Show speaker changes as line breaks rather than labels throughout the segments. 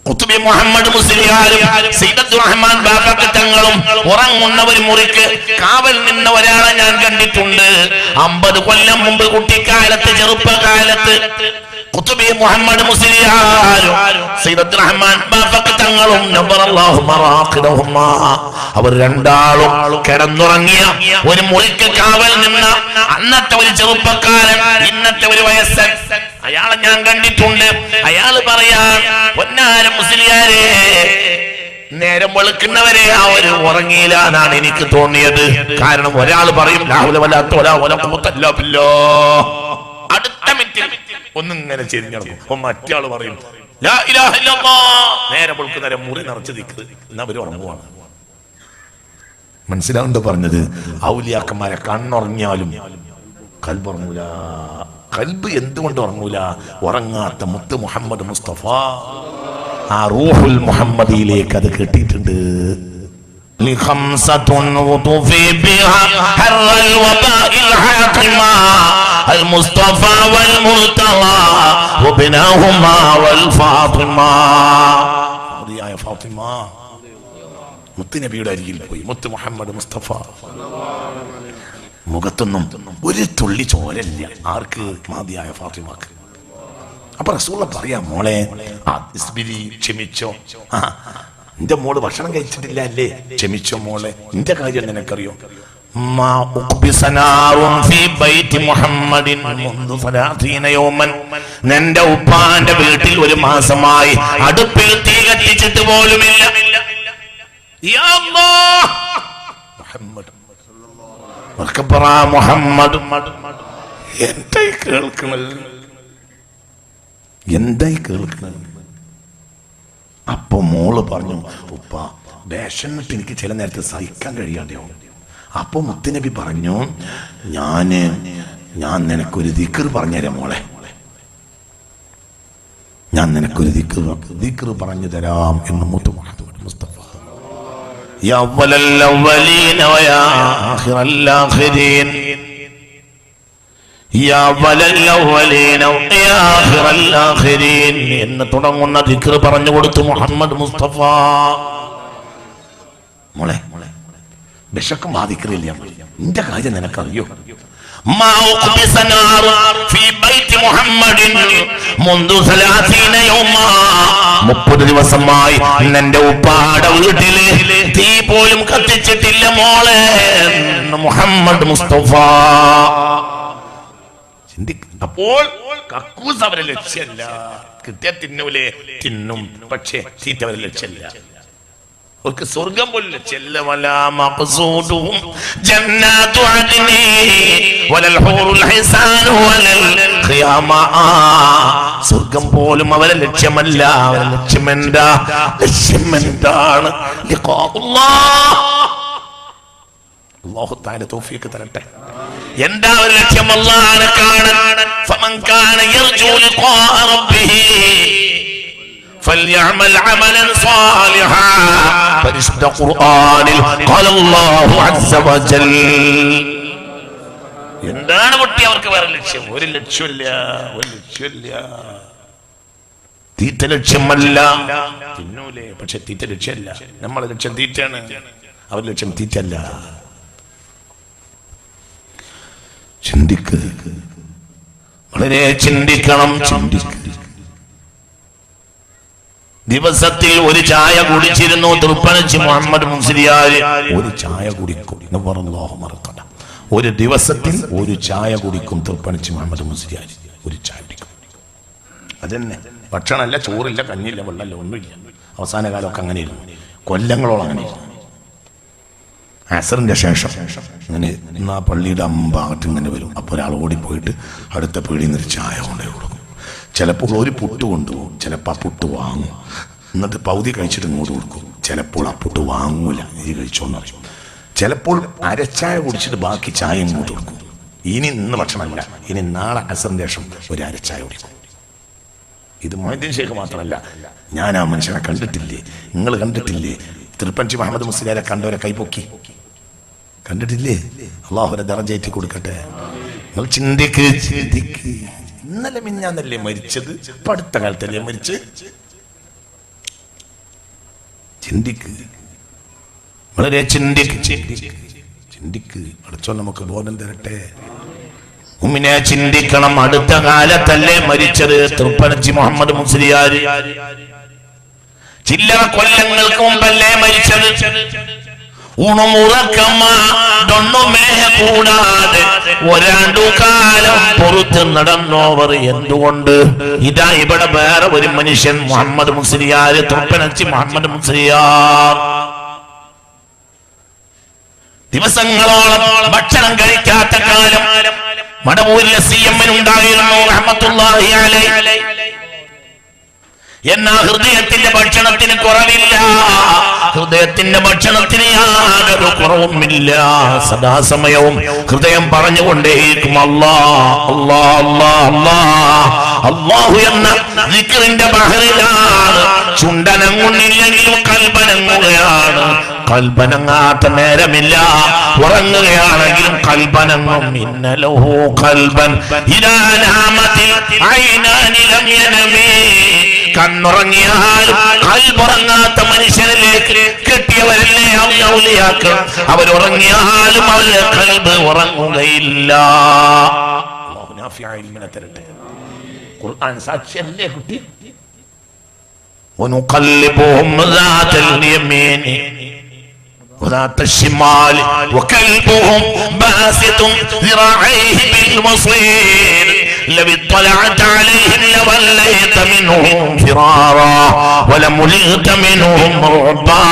ഖുത്ബി മുഹമ്മദ് മുസ്ലിയാരും സയ്യിദ് റഹ്മാൻ ബാബക്ക് തങ്ങളും ഉറങ്ങുന്ന ഒരു മുറിക്ക് കാവൽ നിന്ന ഒരാളെ ഞാൻ കണ്ടിട്ടുണ്ട്. 50 കൊല്ലം മുമ്പ് കുട്ടിക്കാലത്ത്, ചെറുപ്പകാലത്ത് ഖുത്ബി മുഹമ്മദ് മുസ്ലിയാരും സയ്യിദ് റഹ്മാൻ ബാബക്ക് തങ്ങളും നബറല്ലാഹു മറാഖിദഹുമാ അവർ രണ്ടാളും കിടന്നുറങ്ങിയ ഒരു മുറിക്ക് കാവൽ നിന്ന അന്നത്തെ ഒരു ചെറുപ്പക്കാരൻ, ഇന്നത്തെ ഒരു വയസ്സൻ, അയാളെ ഞാൻ കണ്ടിട്ടുണ്ട്. അയാൾ പറയാൻ, പൊന്നാര മുസ്ലിയാരെ, നേരം വെളുക്കുന്നവരെ അവർ ഉറങ്ങിയില്ല എന്നാണ് എനിക്ക് തോന്നിയത്. കാരണം ഒരാൾ പറയും അടുത്ത മിനിറ്റിൽ ഒന്നിങ്ങനെ ചെരിഞ്ഞിറങ്ങും, മറ്റേ ആള് പറയും നേരം വെളുക്കുന്നവരെ മുറി നിറച്ച് നിൽക്കുന്നത്, എന്നാ അവര് ഉറങ്ങുവാണ്. മനസ്സിലാവുണ്ട് പറഞ്ഞത്? ഔലിയാക്കന്മാരെ കണ്ണുറങ്ങിയാലും കൽബുറങ്ങൂല. കൽബ് എന്തുകൊണ്ട് ഉറങ്ങൂല? ഉറങ്ങാത്ത മുത്ത് മുഹമ്മദ് മുസ്തഫ ആ റൂഹുൽ മുഹമ്മദിയിലേക്ക് അത് കിട്ടിയിട്ടുണ്ട്. മുത്തുനബിയുടെ അരികിൽ പോയി മുത്ത് മുഹമ്മദ് മുസ്തഫ. മുഖത്തൊന്നും ഒരു തുള്ളി ചോരല്ല. ആർക്ക്? മാതിയായ ഫാത്തിമാക്ക്. അപ്പൊ റസൂലുള്ള പറയാ, മോളെ ക്ഷമിച്ചോ, എന്റെ മോള് ഭക്ഷണം കഴിച്ചിട്ടില്ല അല്ലേ, ക്ഷമിച്ചോ മോളെ, എന്റെ കാര്യം നിനക്കറിയോ? നിന്റെ ഉപ്പാന്റെ വീട്ടിൽ ഒരു മാസമായി അടുപ്പിൽ തീ കത്തിച്ചിട്ട് പോലുമില്ല. മുഹമ്മദ് എന്തായി കേൾക്കണത്? അപ്പൊ മോള് പറഞ്ഞു, ഉപ്പ വിശന്നിട്ട് എനിക്ക് ചില നേരത്തെ സഹിക്കാൻ കഴിയാതെയാവും. അപ്പൊ മുത്തുനബി പറഞ്ഞു, ഞാൻ നിനക്കൊരു ദിക്ർ പറഞ്ഞുതരാം മോളെ, ഞാൻ നിനക്കൊരു ദിക്ർ പറഞ്ഞു തരാം എന്ന് മുത്ത് മുഹമ്മദ് മുസ്തഫ. യാ അവ്വലൽ അവ്വലീന വയാ ആഖിറൽ ആഖിരീൻ, യാ അവ്വലൽ അവ്വലീന വയാ ആഖിറൽ ആഖിരീൻ എന്ന് തുടങ്ങുന്ന ദിക്ർ പറഞ്ഞു കൊടുത്തു മുഹമ്മദ് മുസ്തഫ. മോളെ വിശക്കും ബാധിക്കില്ല, നിന്റെ കാര്യം നിനക്കറിയോ? 30 ദിവസമായി എന്റെ ഉപ്പാടെ വീട്ടില് തീ പോലും കത്തിച്ചിട്ടില്ല മോളെ മുഹമ്മദ് മുസ്തഫ. അപ്പോൾ കക്കൂസ് അവരെ ലക്ഷ്യമല്ല, കിട്ടിയ തിന്നൂലേ തിന്നും, പക്ഷേ തീറ്റ അവരെ ലക്ഷ്യമല്ല. അവർക്ക് സ്വർഗം പോലും ലക്ഷ്യമല്ല. സ്വർഗം പോലും അവരെ ലക്ഷ്യമല്ല. അവരെ ലക്ഷ്യമെന്താണ്? അല്ലാഹു തആല തൗഫീഖ് തരട്ടെ. എന്താ ഒരു ലക്ഷ്യം? അല്ലാഹുവിനെ കാണാൻ. ഫമൻ കാന യർജു ലിഖാ റബ്ബിഹി فليعمل عملا صالحا. പരിശുദ്ധ ഖുർആനിൽ ഖാല അല്ലാഹു അസ്സ വജൽ. എന്താണ് കുട്ടി അവർക്ക് വേറെ ലക്ഷ്യം? ഒരു ലക്ഷ്യമില്ല. തീറ്റ ലക്ഷ്യമല്ല. തിന്നൂലേ, പക്ഷെ തീറ്റ ലക്ഷ്യമല്ല. നമ്മളെ ലക്ഷ്യം തീറ്റയാണ്, അവരുടെ ലക്ഷ്യം തീറ്റല്ല. വളരെ ചിന്തിക്കണം. ദിവസത്തിൽ ഒരു ചായ കുടിച്ചിരുന്നു തൃപ്പനച്ചി മുഹമ്മദ് മുസ്ലിയാർ. ഒരു ചായ കുടിക്കും, ഒരു ദിവസത്തിൽ ഒരു ചായ കുടിക്കും തൃപ്പനച്ചി മുഹമ്മദ് മുസ്ലിയാർ. ഒരു ചായ കുടിക്കും. അതന്നെ, ഭക്ഷണമല്ല, ചോറില്ല, കഞ്ഞില്ല, വെള്ളമില്ല, ഒന്നുമില്ല. അവസാന കാലമൊക്കെ അങ്ങനെയിരുന്നു, കൊല്ലങ്ങളോളം അങ്ങനെയിരുന്നു. അസറിന്റെ ശേഷം ഇങ്ങനെ ആ പള്ളിയുടെ അമ്പാകത്ത് ഇങ്ങനെ വരും. അപ്പോൾ ഒരാൾ ഓടിപ്പോയിട്ട് അടുത്ത പീടിയിൽ നിന്നൊരു ചായ കൊണ്ടു കൊടുക്കും. ചിലപ്പോൾ ഒരു പുട്ട് കൊണ്ടുപോകും, ചിലപ്പോൾ ആ പുട്ട് വാങ്ങും, എന്നിട്ട് പകുതി കഴിച്ചിട്ട് ഇങ്ങോട്ട് കൊടുക്കും. ചിലപ്പോൾ ആ പുട്ട് വാങ്ങൂല, ഇത് കഴിച്ചോന്ന് പറയും. ചിലപ്പോൾ അരച്ചായ കുടിച്ചിട്ട് ബാക്കി ചായ ഇങ്ങോട്ട് കൊടുക്കും. ഇന്ന് ഭക്ഷണമല്ല, ഇനി നാളെ അസറിന്റെ ശേഷം ഒരു അരച്ചായ കുടിക്കും. ഇത് മൊയ്തീൻ ശൈഖ് മാത്രമല്ല, ഞാൻ ആ മനുഷ്യനെ കണ്ടിട്ടില്ലേ, നിങ്ങൾ കണ്ടിട്ടില്ലേ? തൃപ്പഞ്ചി മുഹമ്മദ് മുസ്ലിയാരെ കണ്ടവരെ കൈപൊക്കി കണ്ടിട്ടില്ലേ? അല്ലാഹുവിന്റെ ദറജ ഏറ്റി കൊടുക്കട്ടെ. നിങ്ങൾ ചിന്തിക്ക്. ഇന്നലെ മിഞ്ഞാന്നല്ലേ മരിച്ചത്? ഇപ്പൊ അടുത്ത കാലത്തല്ലേ മരിച്ച്? ചിന്തിക്ക്, വളരെ ചിന്തിക്ക്. അടച്ചോ നമുക്ക് ബോധം തരട്ടെ. മുഅ്മിനെ ചിന്തിക്കണം. അടുത്ത കാലത്തല്ലേ മരിച്ചത് തൃപ്പനച്ചി മുഹമ്മദ് മുസ്ലിയാർ. ചില്ലറ കൊല്ലങ്ങൾക്ക് മുമ്പല്ലേ മരിച്ചത്. ഊണുമുറക്കമ്മേ കൂടാതെ ഒരാണ്ടു കാലം പുറത്ത് നടന്നോവർ. എന്തുകൊണ്ട്? ഇതാ ഇവിടെ വേറെ ഒരു മനുഷ്യൻ മുഹമ്മദ് മുസ്ലിയാർ, തൃപ്പനച്ചി മുഹമ്മദ് മുസ്ലിയാർ ദിവസങ്ങളോളം ഭക്ഷണം കഴിക്കാത്ത കാലം മടവൂരിലെ CM-നുണ്ടായിരുന്നു റഹ്മത്തുള്ളാഹി അലൈഹി. എന്നാ ഹൃദയത്തിന്റെ ഭക്ഷണത്തിന് കുറവില്ല, ഹൃദയത്തിന്റെ ഭക്ഷണത്തിന് യാതൊരു കുറവുമില്ല. സദാസമയവും ഹൃദയം പറഞ്ഞുകൊണ്ടേയിരിക്കും അല്ലാഹ് അല്ലാഹ് അല്ലാഹ് അല്ലാഹ്. അല്ലാഹു എന്ന ദിക്റിന്റെ ബഹറിലാണ്. ചുണ്ടനങ്ങുന്നില്ലെങ്കിലും കൽബനങ്ങുകയാണ്. കൽബനങ്ങാത്ത നേരമില്ല. ഉറങ്ങുകയാണെങ്കിലും കൽബനങ്ങും. ഇന്നലഹു കൽബൻ ഇദാ നാമത്തിൽ ഐനാനി ലം യനമി. കണ്ണുറങ്ങിയാലും കൽബുറങ്ങാത്ത മനുഷ്യനിലേക്ക് കെട്ടിയവരല്ലേ ഔലിയാക്കൾ. അവരുറങ്ങിയാലും അവരുടെ കൽബ് ഉറങ്ങുകയില്ല. അല്ലാഹു നാഫിഅ ഇൽമിനെ തരട്ടെ. ഖുർആൻ സാക്ഷിയല്ലേ കുട്ടി. വനുഖല്ലിബുഹും ദാതൽ യമീനി وذات الشمال وكلبهم باسط ذراعيه بالوصير لو اطلعت عليهم لوليت منهم فرارا ولملئت منهم رعبا.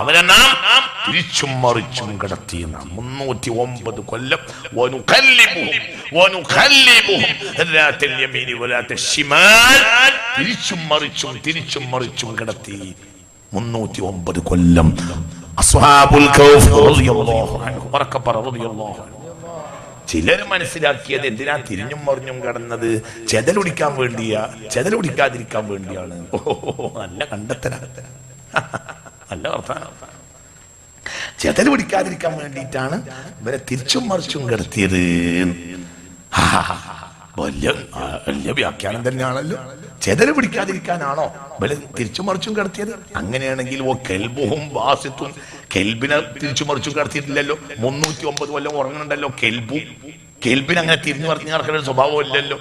അവരെ നാം തിരിച്ചും മറിച്ചും കടത്തിയ 309 കൊല്ലം. തിരിച്ചും മറിച്ചും കടത്തി 309 കൊല്ലം. അസ്ഹാബുൽ കൗഫ് റളിയല്ലാഹു അൻഹു റളിയല്ലാഹു അൻഹു. ചിലർ മനസ്സിലാക്കിയത് എന്തിനാ തിരിഞ്ഞും മറിഞ്ഞും കടന്നത്? ചെതലൊടിക്കാൻ വേണ്ടിയാ, ചെതലൊടിക്കാതിരിക്കാൻ വേണ്ടിയാണ്. നല്ല കണ്ടെത്തലാണ്, നല്ല വർത്താനം. ചെതലൊടിക്കാതിരിക്കാൻ വേണ്ടിയിട്ടാണ് ഇവരെ തിരിച്ചും മറിച്ചും കിടത്തിയത്. വലിയ വ്യാഖ്യാനം തന്നെയാണല്ലോ. ചെതല് പിടിക്കാതിരിക്കാനാണോ ഇവരെ തിരിച്ചും മറിച്ചും കിടത്തിയത്? അങ്ങനെയാണെങ്കിൽ കെൽബുഹും വാസിത്തും, കെൽബിനെ തിരിച്ചു മറിച്ചും കിടത്തിയിട്ടില്ലല്ലോ. 309 കൊല്ലം ഉറങ്ങുന്നുണ്ടല്ലോ. കെൽബിന് അങ്ങനെ തിരിഞ്ഞു മറിഞ്ഞു നടക്കുന്ന സ്വഭാവം ഇല്ലല്ലോ.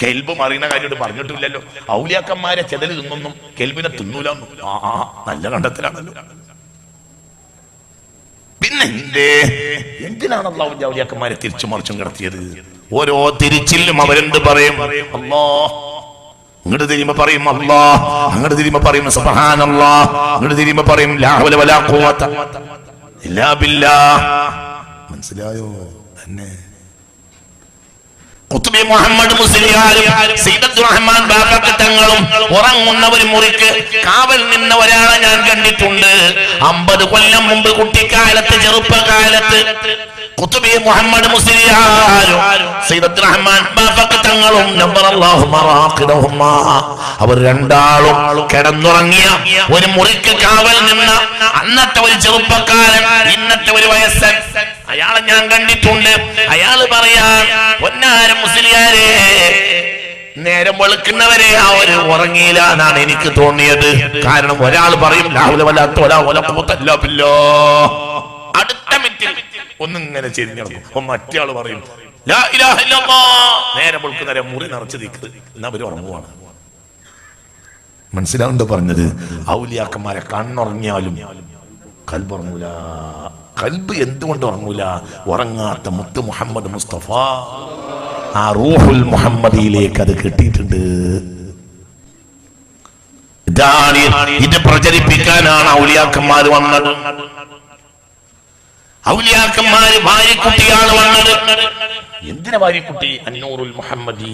കെൽബ് മറിയുന്ന കാര്യമായിട്ട് പറഞ്ഞിട്ടില്ലല്ലോ. ഔലിയാക്കന്മാരെ ചെതല് തിന്നൊന്നും കെൽബിനെ തിന്നൂല. നല്ല കണ്ടെത്തലാണല്ലോ. പിന്നെ എന്തിനാണ് അല്ലാഹു ഔലിയാക്കന്മാരെ തിരിച്ചു മറിച്ചും കിടത്തിയത്? ഓരോ തിരിച്ചിലും അവരെന്ത് പറയും? അല്ലാഹ്. ഇങ്ങോട്ട് തിരിയുമ്പോ പറയും അല്ലാഹ്, അങ്ങോട്ട് തിരിയുമ്പോ പറയും സുബ്ഹാനല്ലാഹ്, അങ്ങോട്ട് തിരിയുമ്പോ പറയും ലാ ഹൗല വലാ ഖുവത ഇല്ലാ ബില്ലാഹ്. മനസ്സിലായോ? തന്നെ ഖുത്ബി മുഹമ്മദ് മുസ്ലിയാരും സയ്യിദ് റഹ്മാൻ ബാഫഖ് തങ്ങളും ഉറങ്ങുന്ന ഒരു മുറിക്ക് കാവൽ നിന്ന ഒരാളെ ഞാൻ കണ്ടിട്ടുണ്ട്. 50 കൊല്ലം മുമ്പ് കുട്ടിക്കാലത്ത്, ചെറുപ്പകാലത്ത് ഖുത്ബി മുഹമ്മദ് മുസ്ലിയാരും സയ്യിദ് റഹ്മാൻ ബാഫഖ് തങ്ങളും നബറല്ലാഹു മറാഖിദഹുമാ, അവർ രണ്ടാളും കിടന്നുറങ്ങിയ ഒരു മുറിക്ക് കാവൽ നിന്ന അന്നത്തെ ഒരു ചെറുപ്പക്കാരൻ, ഇന്നത്തെ ഒരു വയസ്സൻ, അയാളെ ഞാൻ കണ്ടിട്ടുണ്ട്. അയാള് പറയാൻ, പൊന്നാര മുസ്ലിയാരെ, നേരം വെളുക്കുന്നവരെ അവർ ഉറങ്ങിയില്ല എന്നാണ് എനിക്ക് തോന്നിയത്. കാരണം ഒരാൾ പറയും അടുത്ത മിനിറ്റിൽ ഒന്നിങ്ങനെ ചെരിഞ്ഞു നടക്കും. മറ്റേ ആള് പറയും ലാ ഇലാഹ ഇല്ലല്ലാഹ്. നേരം വെളുക്കുന്നവരെ മുറി നിറച്ച് നിൽക്കുക. എന്നാ അവര് ഉറങ്ങുവാണ്. മനസ്സിലാവുണ്ടോ പറഞ്ഞത്? ഔലിയാക്കന്മാരെ കണ്ണുറങ്ങിയാലും കൽബുറങ്ങൂല. കൽബ് എന്തുകൊണ്ട് ഉറങ്ങൂല? ഉറങ്ങാത്ത മുത്ത് മുഹമ്മദ് മുസ്തഫ ആ റൂഹുൽ മുഹമ്മദിയിലേക്ക് അത് കിട്ടിയിട്ടുണ്ട്. ഇത് പ്രചരിപ്പിക്കാനാണ് ഔലിയാക്കന്മാർ വന്നത്. ഔലിയാക്കന്മാര് വാരിക്കുട്ടിയാണ് വന്നത്. എന്തിനാ വാരിക്കുട്ടി? അന്നൂറുൽ മുഹമ്മദി.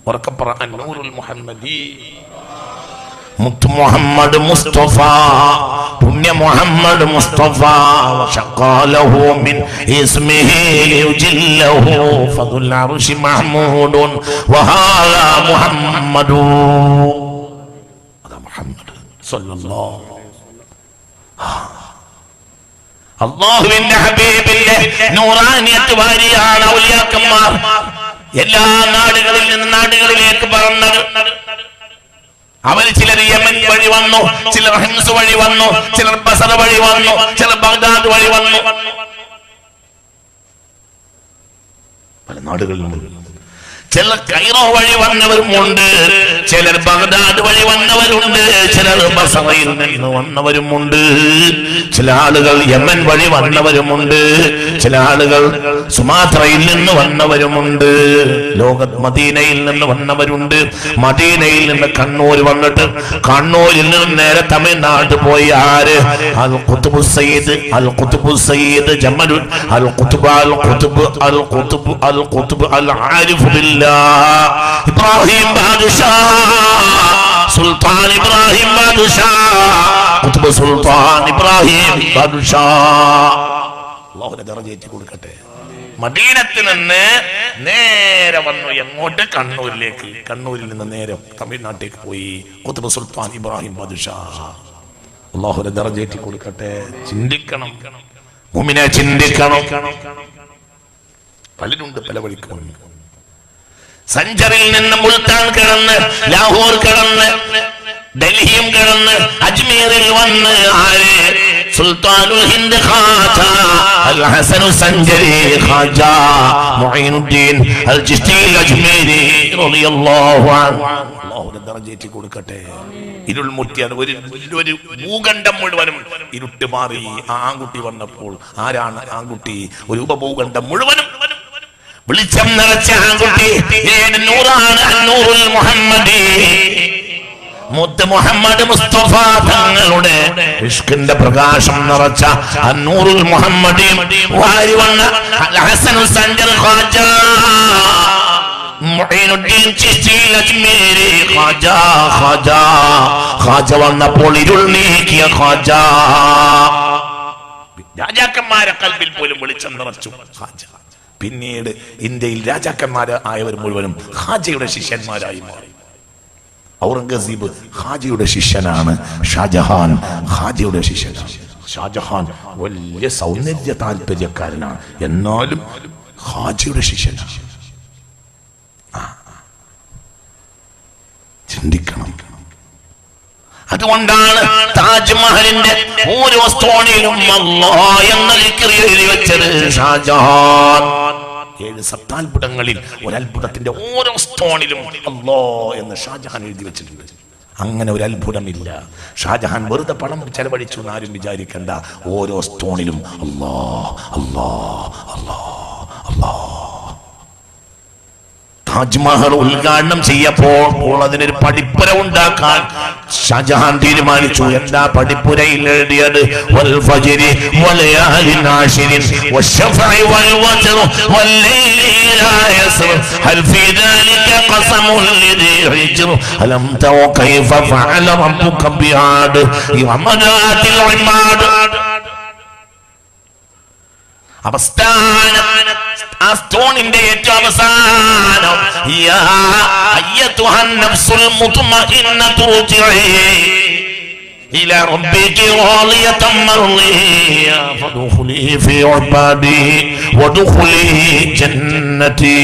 ഉറക്കപ്പറ, അന്നൂറുൽ മുഹമ്മദി. മുത്ത് മുഹമ്മദ് മുസ്തഫ, പുണ്യ മുഹമ്മദ് മുസ്തഫ. വശഖാലഹു മിൻ ഇസ്മിഹി ലിയുജില്ലഹു ഫദുൽ അർശി മഹ്മൂദുൻ വഹാദാ മുഹമ്മദു. അതാ മുഹമ്മദ് സല്ലല്ലാഹു. അല്ലാഹുവിന്റെ ഹബീബിന്റെ നൂറാനിയത്ത് വാരിയാണ് ഔലിയാക്കന്മാർ എല്ലാ നാടുകളിൽ നിന്ന് നാടുകളിലേക്ക് പറന്നത്. അവർ ചിലർ യമൻ വഴി വന്നു, ചിലർ ഹിംസ് വഴി വന്നു, ചിലർ ബസറ വഴി വന്നു, ചിലർ ബഗ്ദാദ് വഴി വന്നു. പല നാടുകളിലും ചിലർ കൈറോ വഴി വന്നവരുമുണ്ട്, ചിലർ ബഗ്ദാദ് വഴി വന്നവരുണ്ട്, ചിലർ ബസറയിൽ നിന്ന് വന്നവരുമുണ്ട്, ചില ആളുകൾ യമൻ വഴി വന്നവരുമുണ്ട്, ചില ആളുകൾ സുമാത്രയിൽ നിന്ന് വന്നവരുമുണ്ട്, മദീനയിൽ നിന്ന് വന്നവരുണ്ട്. മദീനയിൽ നിന്ന് കണ്ണൂർ വന്നിട്ട് കണ്ണൂരിൽ നിന്ന് നേരെ തമിഴ്നാട് പോയി ആര്? അൽ ഖുത്ബു സയ്യിദ്, അൽ ഖുത്ബു സയ്യിദ് ജമലുൽ അൽ ഖുത്ബ് അൽ ഖുത്ബ് അൽ ഖുത്ബ് അൽ ഖുത്ബ് അൽ ആരിഫ് ബില്ലാഹ് ഇബ്രാഹിം ബാദുഷാ, സുൽത്താൻ ഇബ്രാഹിം ബാദുഷാ, ഖുത്ബ് സുൽത്താൻ ഇബ്രാഹിം ബാദുഷാ. അല്ലാഹുവിന്റെ ദറജ ഏറ്റി കൊടുക്കട്ടെ. മദീനത്തിൽ നിന്ന് നേരെ വന്നു എങ്ങോട്ട്? കണ്ണൂരിലേക്ക്. കണ്ണൂരിൽ നിന്ന് നേരെ തമിഴ്നാട്ടിലേക്ക് പോയി. ഖുത്ബ് സുൽത്താൻ ഇബ്രാഹിം ബാദുഷാ. അല്ലാഹുവിന്റെ ദറജ ഏറ്റി കൊടുക്കട്ടെ. ചിന്തിക്കണം മുഅ്മിനെ, ചിന്തിക്കണം. പലരുണ്ട് പല വഴിക്ക്. സഞ്ചറിൽ നിന്ന് മുൽത്താൻ കിടന്ന്, ലാഹോർ കിടന്ന്, ഡൽഹിയും കിടന്ന്, അജ്മീറിൽ വന്ന് ആര്? സുൽത്താനുൽ ഹിന്ദ് ഖാജ അൽ ഹസനു സഞ്ചരി ഖാജ മുഈനുദ്ദീൻ അൽ ചിശ്തി അജ്മീരി റളിയല്ലാഹു അൻഹു. അല്ലാഹുവിന്റെ ദറജ ഏറ്റി കൊടുക്കട്ടെ. ഇരുൾ മുറ്റിയാണ്. ഒരു ഭൂഖണ്ഡം മുഴുവനും ഇരുട്ട് മാറി. ആ ആൺകുട്ടി വന്നപ്പോൾ ആരാണ് ആൺകുട്ടി? ഒരു ഉപഭൂഖണ്ഡം മുഴുവനും വെളിച്ചം നിറച്ച ആൺകുട്ടി. നൂറാണ് അന്നൂറുൽ മുഹമ്മദി. മുത്ത് മുഹമ്മദ് മുസ്തഫ തങ്ങളുടെ ഇഷ്കിന്റെ പ്രകാശം നിറച്ച അന്നൂറുൽ മുഹമ്മദി വാരി വന്ന അൽ ഹസൻ സഞ്ചർ ഖാജ മുഈനുദ്ദീൻ ചിശ്തി അജ്മീരി ഖാജ. ഖാജ ഖാജ വന്നപ്പോൾ ഇരുൾ നീക്കിയ ഖാജ. രാജാക്കന്മാരെ കൽബിൽ പോലും വെളിച്ചം നിറച്ചു ഖാജ. പിന്നീട് ഇന്ത്യയിൽ രാജാക്കന്മാര് ആയവർ മുഴുവനും ഖാജയുടെ ശിഷ്യന്മാരായി മാറി. ഔറംഗസീബ് ഖാജയുടെ ശിഷ്യനാണ്. ഷാജഹാൻ ഖാജയുടെ ശിഷ്യനാണ്. ഷാജഹാൻ വലിയ സൗന്ദര്യ താല്പര്യക്കാരനാണ്, എന്നാലും ഖാജയുടെ ശിഷ്യനാണ്. ചിന്തിക്കണം. അതുകൊണ്ടാണ് താജ്മഹലിന്റെ ഓരോ സ്റ്റോണിലും അല്ലാഹ് എന്ന ദിക്ർ എഴുതി വെച്ചത് ഷാജഹാൻ. 7 സപ്താത്ഭുതങ്ങളിൽ ഒരത്ഭുതത്തിന്റെ ഓരോ സ്റ്റോണിലും അല്ലാഹ് എന്ന് ഷാജഹാൻ എഴുതി വെച്ചിട്ടുണ്ട്. അങ്ങനെ ഒരു അത്ഭുതമില്ല. ഷാജഹാൻ വെറുതെ പണം ചെലവഴിച്ചു എന്ന് ആരും വിചാരിക്കണ്ട. ഓരോ സ്റ്റോണിലും അല്ലാഹ് അല്ലാഹ് അല്ലാഹ് അല്ലാഹ്. താജ്മഹൽ ഉദ്ഘാടനം ചെയ്യപ്പോൾ അതിനൊരു പടിപ്പുര ഉണ്ടാക്കാൻ ഷാജഹാൻ തീരുമാനിച്ചു. എന്താ പടിപ്പുരയിൽ എഴുതിയത്? വൽ ഫജ്രി വലയാലിൻ ആശിരിൻ വശഫഇ വൽ വത്ർ വല്ലൈലി ഇലാ യസ്ർ ഹൽ ഫീ ദാലിക ഖസമുൻ ലിദി ഹിജ്ർ അലം തറ കൈഫ ഫഅല റബ്ബുക ബിആദ് യമദാതിൽ ഇമാദ്. അവസാനം ആ സ്റ്റോണിന്റെ ഏറ്റവും അവസാനം യാ അയ്യതുഹൻ നഫ്സുൽ മുത്മഇന്നതു റുജിഇ ഇലാ റബ്ബികി റാളിയതൻ മർളിയ ഫദ്ഖുലി ഫീ ഇബാദി വദ്ഖുലി ജന്നതി.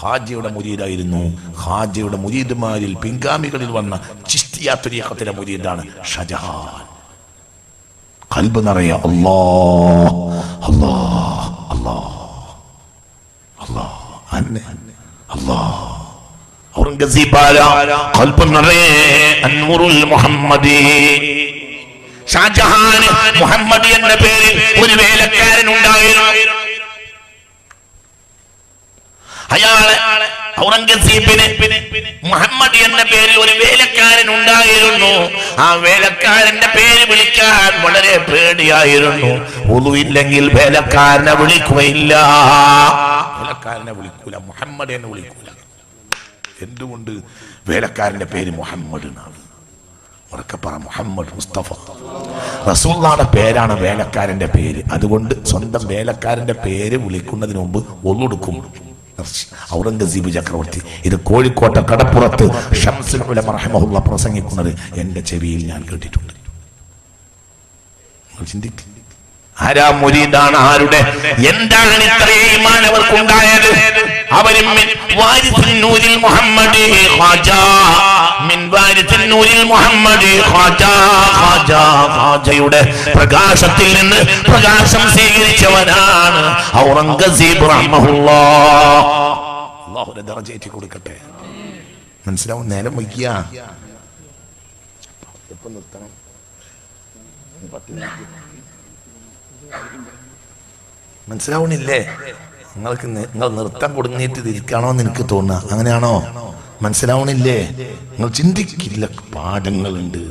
ഖാജയുടെ മുരീദായിരുന്നു. ഖാജയുടെ മുരീദുമാരിൽ പിൻഗാമികളിൽ വന്ന ചിശ്തിയ ത്വരീഖത്തിലെ മുരീദാണ് ഷാജഹാൻ. ഖൽബ് നിറയെ അല്ലാഹ് അല്ലാഹ് അല്ലാഹ് അല്ലാഹ് അല്ലാഹ്. ഔറംഗസീബാല ഖൽബ് നിറയെ അന്നൂറുൽ മുഹമ്മദി. ഷാജഹാൻ മുഹമ്മദി എന്ന പേരിൽ ഒരു വേലക്കാരൻ ഉണ്ടായിരുന്നു. അയാളെ ഔറംഗസീബിന് മുഹമ്മദ് എന്ന പേരിൽ ഒരു വേലക്കാരൻ ഉണ്ടായിരുന്നു. ആ വേലക്കാരന്റെ പേര് വിളിക്കാൻ വളരെ പേടിയായിരുന്നു. വുളൂഇല്ലെങ്കിൽ വേലക്കാരനെ വിളിക്കുകയില്ല. വേലക്കാരനെ വിളിക്കൂല, മുഹമ്മദ് എന്ന് വിളിക്കൂല. എന്തുകൊണ്ട്? വേലക്കാരന്റെ പേര് മുഹമ്മദ് എന്നാണ്. ഉറക്കെ പറ, മുഹമ്മദ് മുസ്തഫ. റസൂലുള്ളാഹിയുടെ പേരാണ് വേലക്കാരന്റെ പേര്. അതുകൊണ്ട് സ്വന്തം വേലക്കാരന്റെ പേര് വിളിക്കുന്നതിന് മുമ്പ് ഒന്നെടുക്കും. ഔറംഗസീബ് ചക്രവർത്തി ഇത് കോഴിക്കോട്ടെ കടപ്പുറത്ത് ശംസുൽ ഉലമ റഹിമഹുല്ലാഹ് പ്രസംഗിക്കുന്നത് എന്റെ ചെവിയിൽ ഞാൻ കേട്ടിട്ടുണ്ട്. ആരാ മുരീദാണ്? ആരുടെ? എന്താണ് ഇത്രയും ഈമാൻ അവർക്കുണ്ടായത്? അവരും മിൻ വാരിസിൻ നൂരിൽ മുഹമ്മദി ഖാജ മിൻ വാരിസിൻ നൂരിൽ മുഹമ്മദി ഖാജ ഖാജ ഖാജയുടെ പ്രകാശത്തിൽ നിന്ന് പ്രകാശം സ്വീകരിച്ചവനാണ് ഔറംഗസീബ് റഹ്മഹുല്ലാഹ്. അല്ലാഹുവിന്റെ ദറജ ഏറ്റി കൊടുക്കട്ടെ. മനസ്സിലാവും? നേരം വയ്ക്കുക. എപ്പം നിർത്തണം? മനസ്സിലാവണില്ലേ? നിങ്ങൾ നിർത്താൻ കൊടുങ്ങിയിട്ട് ഇരിക്കണോ എന്ന് എനിക്ക് തോന്നുക. അങ്ങനെയാണോ? മനസ്സിലാവണില്ലേ? നിങ്ങൾ ചിന്തിക്കില്ല, പാഠങ്ങളുണ്ട്.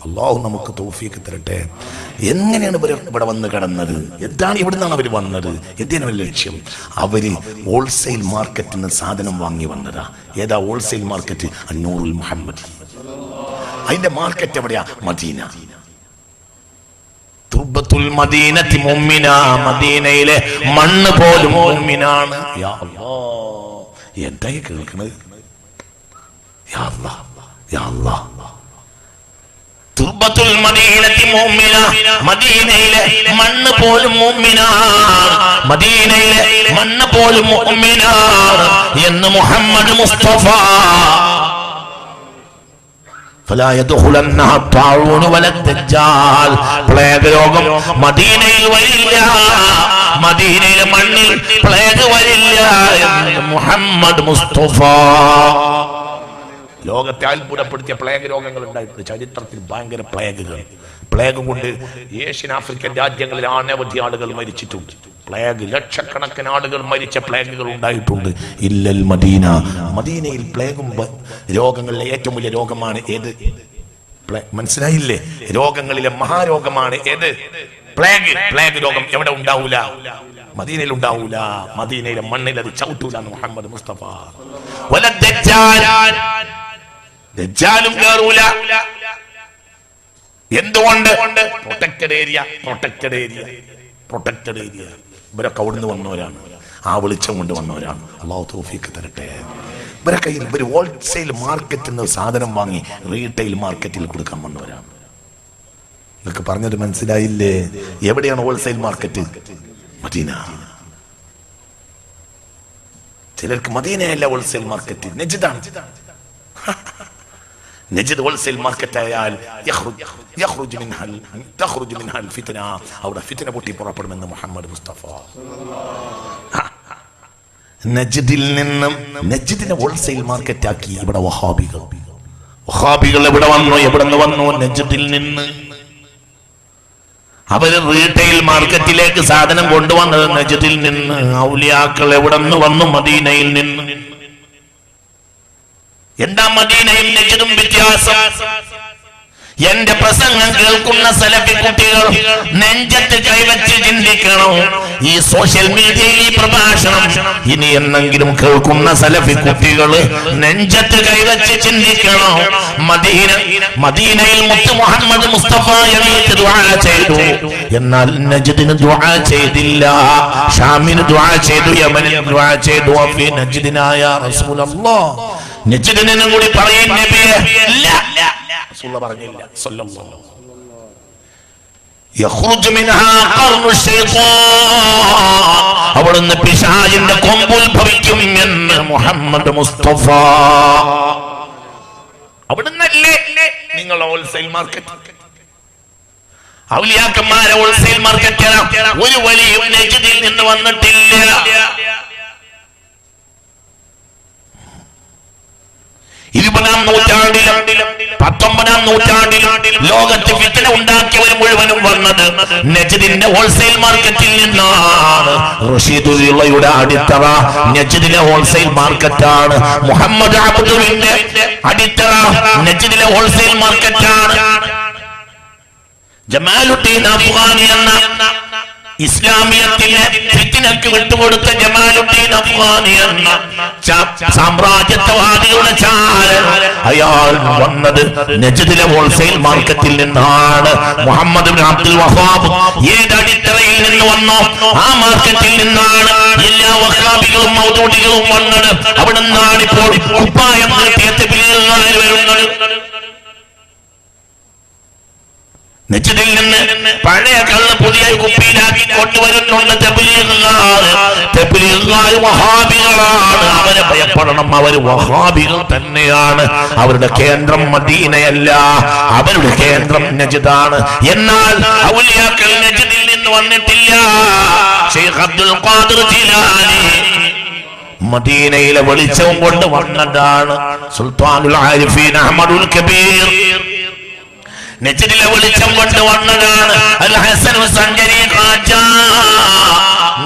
അല്ലാഹു നമുക്ക് തൗഫീഖ് തരട്ടെ. എങ്ങനെയാണ് ഇവിടെ വന്ന് കിടന്നത്? എന്താണ് ഇവിടെ നിന്നാണ് അവർ വന്നത്? എന്തിനാണ് ലക്ഷ്യം? അവര് ഹോൾസെയിൽ മാർക്കറ്റിൽ നിന്ന് സാധനം വാങ്ങി വന്നതാ. ഏതാ ഹോൾസെയിൽ മാർക്കറ്റ്? അന്നൂറുൽ മുഹമ്മദി. അതിന്റെ മാർക്കറ്റ് എവിടെയാ? മദീന. തുർബത്തുൽ മദീനത്തി മുഅ്മിന. മദീനയിലെ മണ്ണ് പോലും മുഅ്മിനാണ്. യാ അല്ലാഹ്, എന്തായി കേൾക്കണത്? യാ അല്ലാഹ്, യാ അല്ലാഹ്. തുർബത്തുൽ മദീനത്തി മുഅ്മിന. മദീനയിലെ മണ്ണ് പോലും മുഅ്മിനാണ്. മദീനയിലെ മണ്ണ് പോലും മുഅ്മിനാണ് എന്ന് മുഹമ്മദ് മുസ്തഫ. ഫലാ യദ്ഖുലന്നഹ ത്വാഊൻ വല ദജ്ജാൽ. പ്ലേഗ് രോഗം മദീനയിൽ വരില്ല. മദീനയിലെ മണ്ണിൽ പ്ലേഗ് വരില്ല എന്ന് മുഹമ്മദ് മുസ്തഫ. ലോകത്തെ അത്ഭുതപ്പെടുത്തിയ പ്ലേഗ് രോഗങ്ങൾ ഉണ്ടായിട്ടുണ്ട് ചരിത്രത്തിൽ. ഭയങ്കര പ്ലേഗുകൾ. പ്ലേഗ് കൊണ്ട് ഏഷ്യൻ ആഫ്രിക്കൻ രാജ്യങ്ങളിൽ അനവധി ആളുകൾ മരിച്ചിട്ടുണ്ട്. പ്ലേഗ്, ലക്ഷക്കണക്കിന് ആളുകൾ മരിച്ച പ്ലേഗുകൾ ഉണ്ടായിട്ടുണ്ട്. ഇല്ലൽ മദീന. മദീനയിൽ പ്ലേഗും രോഗങ്ങളിലെ ഏറ്റവും വലിയ രോഗമാണ് ഏത്? മനസ്സിലായില്ലേ? രോഗങ്ങളിലെ മഹാരോഗമാണ് ഏത്? പ്ലേഗ്. പ്ലേഗ് രോഗം എവിടെ ഉണ്ടാവൂല? മദീനയിൽ ഉണ്ടാവൂല. മദീനയിലെ മണ്ണിൽ അത് ചവിട്ടൂല എന്ന് മുഹമ്മദ് മുസ്തഫ. ദജ്ജാലും കേറൂല. എന്തുകൊണ്ട്? Protected area. Protected area. Protected area. ഇവരൊക്കെ അവിടുന്ന് വന്നവരാണ്. ആ വെളിച്ചം കൊണ്ട് വന്നവരാണ്. അല്ലാഹു തൗഫീഖ് തരട്ടെ. ഇവരെ കയ്യിൽ ഇവർ ഹോൾസെയിൽ മാർക്കറ്റിൽ നിന്ന് സാധനം വാങ്ങി റീറ്റെയിൽ മാർക്കറ്റിൽ കൊടുക്കാൻ വന്നവരാണ്. നിങ്ങൾക്ക് പറഞ്ഞത് മനസ്സിലായില്ലേ? എവിടെയാണ് ഹോൾസെയിൽ മാർക്കറ്റ്? മദീന. ചിലർക്ക് മദീനയല്ല ഹോൾസെയിൽ മാർക്കറ്റ്, നജ്ദാണ്. നജ്ദ് ഹോൾസെയിൽ മാർക്കറ്റ് ആയാൽ തഖ്റുജു മിൻഹൽ ഫിത്ന. അവിടെ ഫിത്ന പൊട്ടി പുറപ്പെടുമെന്ന് മുഹമ്മദ് മുസ്തഫ. നജ്ദിൽ നിന്നും നജ്ദിനെ ഹോൾസെയിൽ മാർക്കറ്റ് ആക്കി ഇവിടെ വഹാബികൾ. വഹാബികൾ എവിടെ വന്നു? എവിടെ നിന്ന് വന്നു? നജ്ദിൽ നിന്ന്. അവര് റീറ്റെയിൽ മാർക്കറ്റിലേക്ക് സാധനം കൊണ്ടുവന്നത് നജ്ദിൽ നിന്ന്. ഔലിയാക്കൾ എവിടെ നിന്ന് വന്നു? മദീനയിൽ നിന്ന്. എന്താ മദീനയും നജ്ദും വ്യത്യാസം? എന്റെ പ്രസംഗം കേൾക്കുന്ന സലഫി കുട്ടികൾ നെഞ്ചത്ത് കൈവച്ച് ചിന്തിക്കണം. ഈ സോഷ്യൽ മീഡിയയിൽ ഈ പ്രഭാഷണം ഇനി എന്നെങ്കിലും കേൾക്കുന്ന സലഫി കുട്ടികൾ നെഞ്ചത്ത് കൈവച്ച് ചിന്തിക്കണം. മദീനയിൽ മുത്ത് മുഹമ്മദ് മുസ്തഫ ദുആ ചെയ്തു, എന്നാൽ നജ്ദിന് ദുആ ചെയ്തില്ല. ഷാമിന് ദുആ ചെയ്തു, യമനിന് ദുആ ചെയ്തു. ഫീ നജ്ദിനാ യാ റസൂലല്ലാഹ്. നജ്ദിനും കൂടി പറയും നബിയേ. റസൂലുള്ളാഹി പറഞ്ഞില്ല സല്ലല്ലാഹു. യഖ്റുജു മിൻഹാ ഖർനു ശൈത്താൻ. അവിടുന്ന് പിശാചിന്റെ കൊമ്പുത്ഭവിക്കും എന്ന് മുഹമ്മദ് മുസ്തഫ. അവിടുന്നല്ലേ നിങ്ങൾ ഹോൾസെയിൽ മാർക്കറ്റ്? ഔലിയാക്കന്മാരെ ഹോൾസെയിൽ മാർക്കറ്റ് ഒരു വലിയ നജ്ദിൽ നിന്ന് വന്നിട്ടില്ല. 20-ാം നൂറ്റാണ്ടിലും 19-ാം നൂറ്റാണ്ടിലും ലോകത്ത് ഫിത്ന ഉണ്ടാക്കിയവർ മുഴുവനും വന്നത് നജ്ദിന്റെ ഹോൾസെയിൽ മാർക്കറ്റിൽ നിന്നാണ്. റഷീദുള്ളയുടെ അടിത്തറ നജ്ദിലെ ഹോൾസെയിൽ മാർക്കറ്റാണ്. മുഹമ്മദ് അബ്ദുവിന്റെ അടിത്തറ നജ്ദിലെ ഹോൾസെയിൽ മാർക്കറ്റാണ്. ജമാലുദ്ദീൻ അഫ്ഗാനി എന്ന ഇസ്ലാമിയത്തിലെ ഫിത്നക്ക് വിട്ടുകൊടുത്ത ജമാലുദ്ദീൻ അഫ്ഗാനി എന്ന സാമ്രാജ്യത്വവാദികളുടെ ചാരൻ, അയാൾ വന്നത് നജ്ദിലെ ഹോൾസെയിൽ മാർക്കറ്റിൽ നിന്നാണ്. മുഹമ്മദ് ഇബ്നു അബ്ദുൽ വഹാബ് ഏത് അടിത്തറയിൽ നിന്ന് വന്നോ ആ മാർക്കറ്റിൽ നിന്നാണ് എല്ലാ വഹാബികളും മൗദൂദികളും വന്നത്. അവിടെ നിന്നാണ് ഇപ്പോൾ കുപ്പായം നീട്ടിയ തബ്ലീഗുകാർ വരുന്നത്. നജ്ദിൽ നിന്ന് പഴയ കള്ള് പുതിയ കുപ്പിയിലാക്കി കൊണ്ടുവരുന്നുണ്ട് തബ്ലീഗുകാർ വഹാബികളാണ്. അവരെ ഭയപ്പെടണം, അവർ വഹാബികൾ തന്നെയാണ്. അവരുടെ കേന്ദ്രം മദീനയല്ല, അവരുടെ കേന്ദ്രം നജ്ദാണ്. എന്നാൽ ഔലിയാക്കൾ നജ്ദിൽ നിന്ന് വന്നിട്ടില്ല. ശൈഖ് അബ്ദുൽ ഖാദിർ ജീലാനി മദീനയിലെ വെളിച്ചം കൊണ്ട് വന്നതാണ്. സുൽത്താനുൽ ആരിഫീൻ അഹ്മദുൽ കബീർ നജ്ദിലെ വെളിച്ചം കൊണ്ട് വന്നതാണ്. അൽ ഹസൻ സഞ്ചരി ഖാജ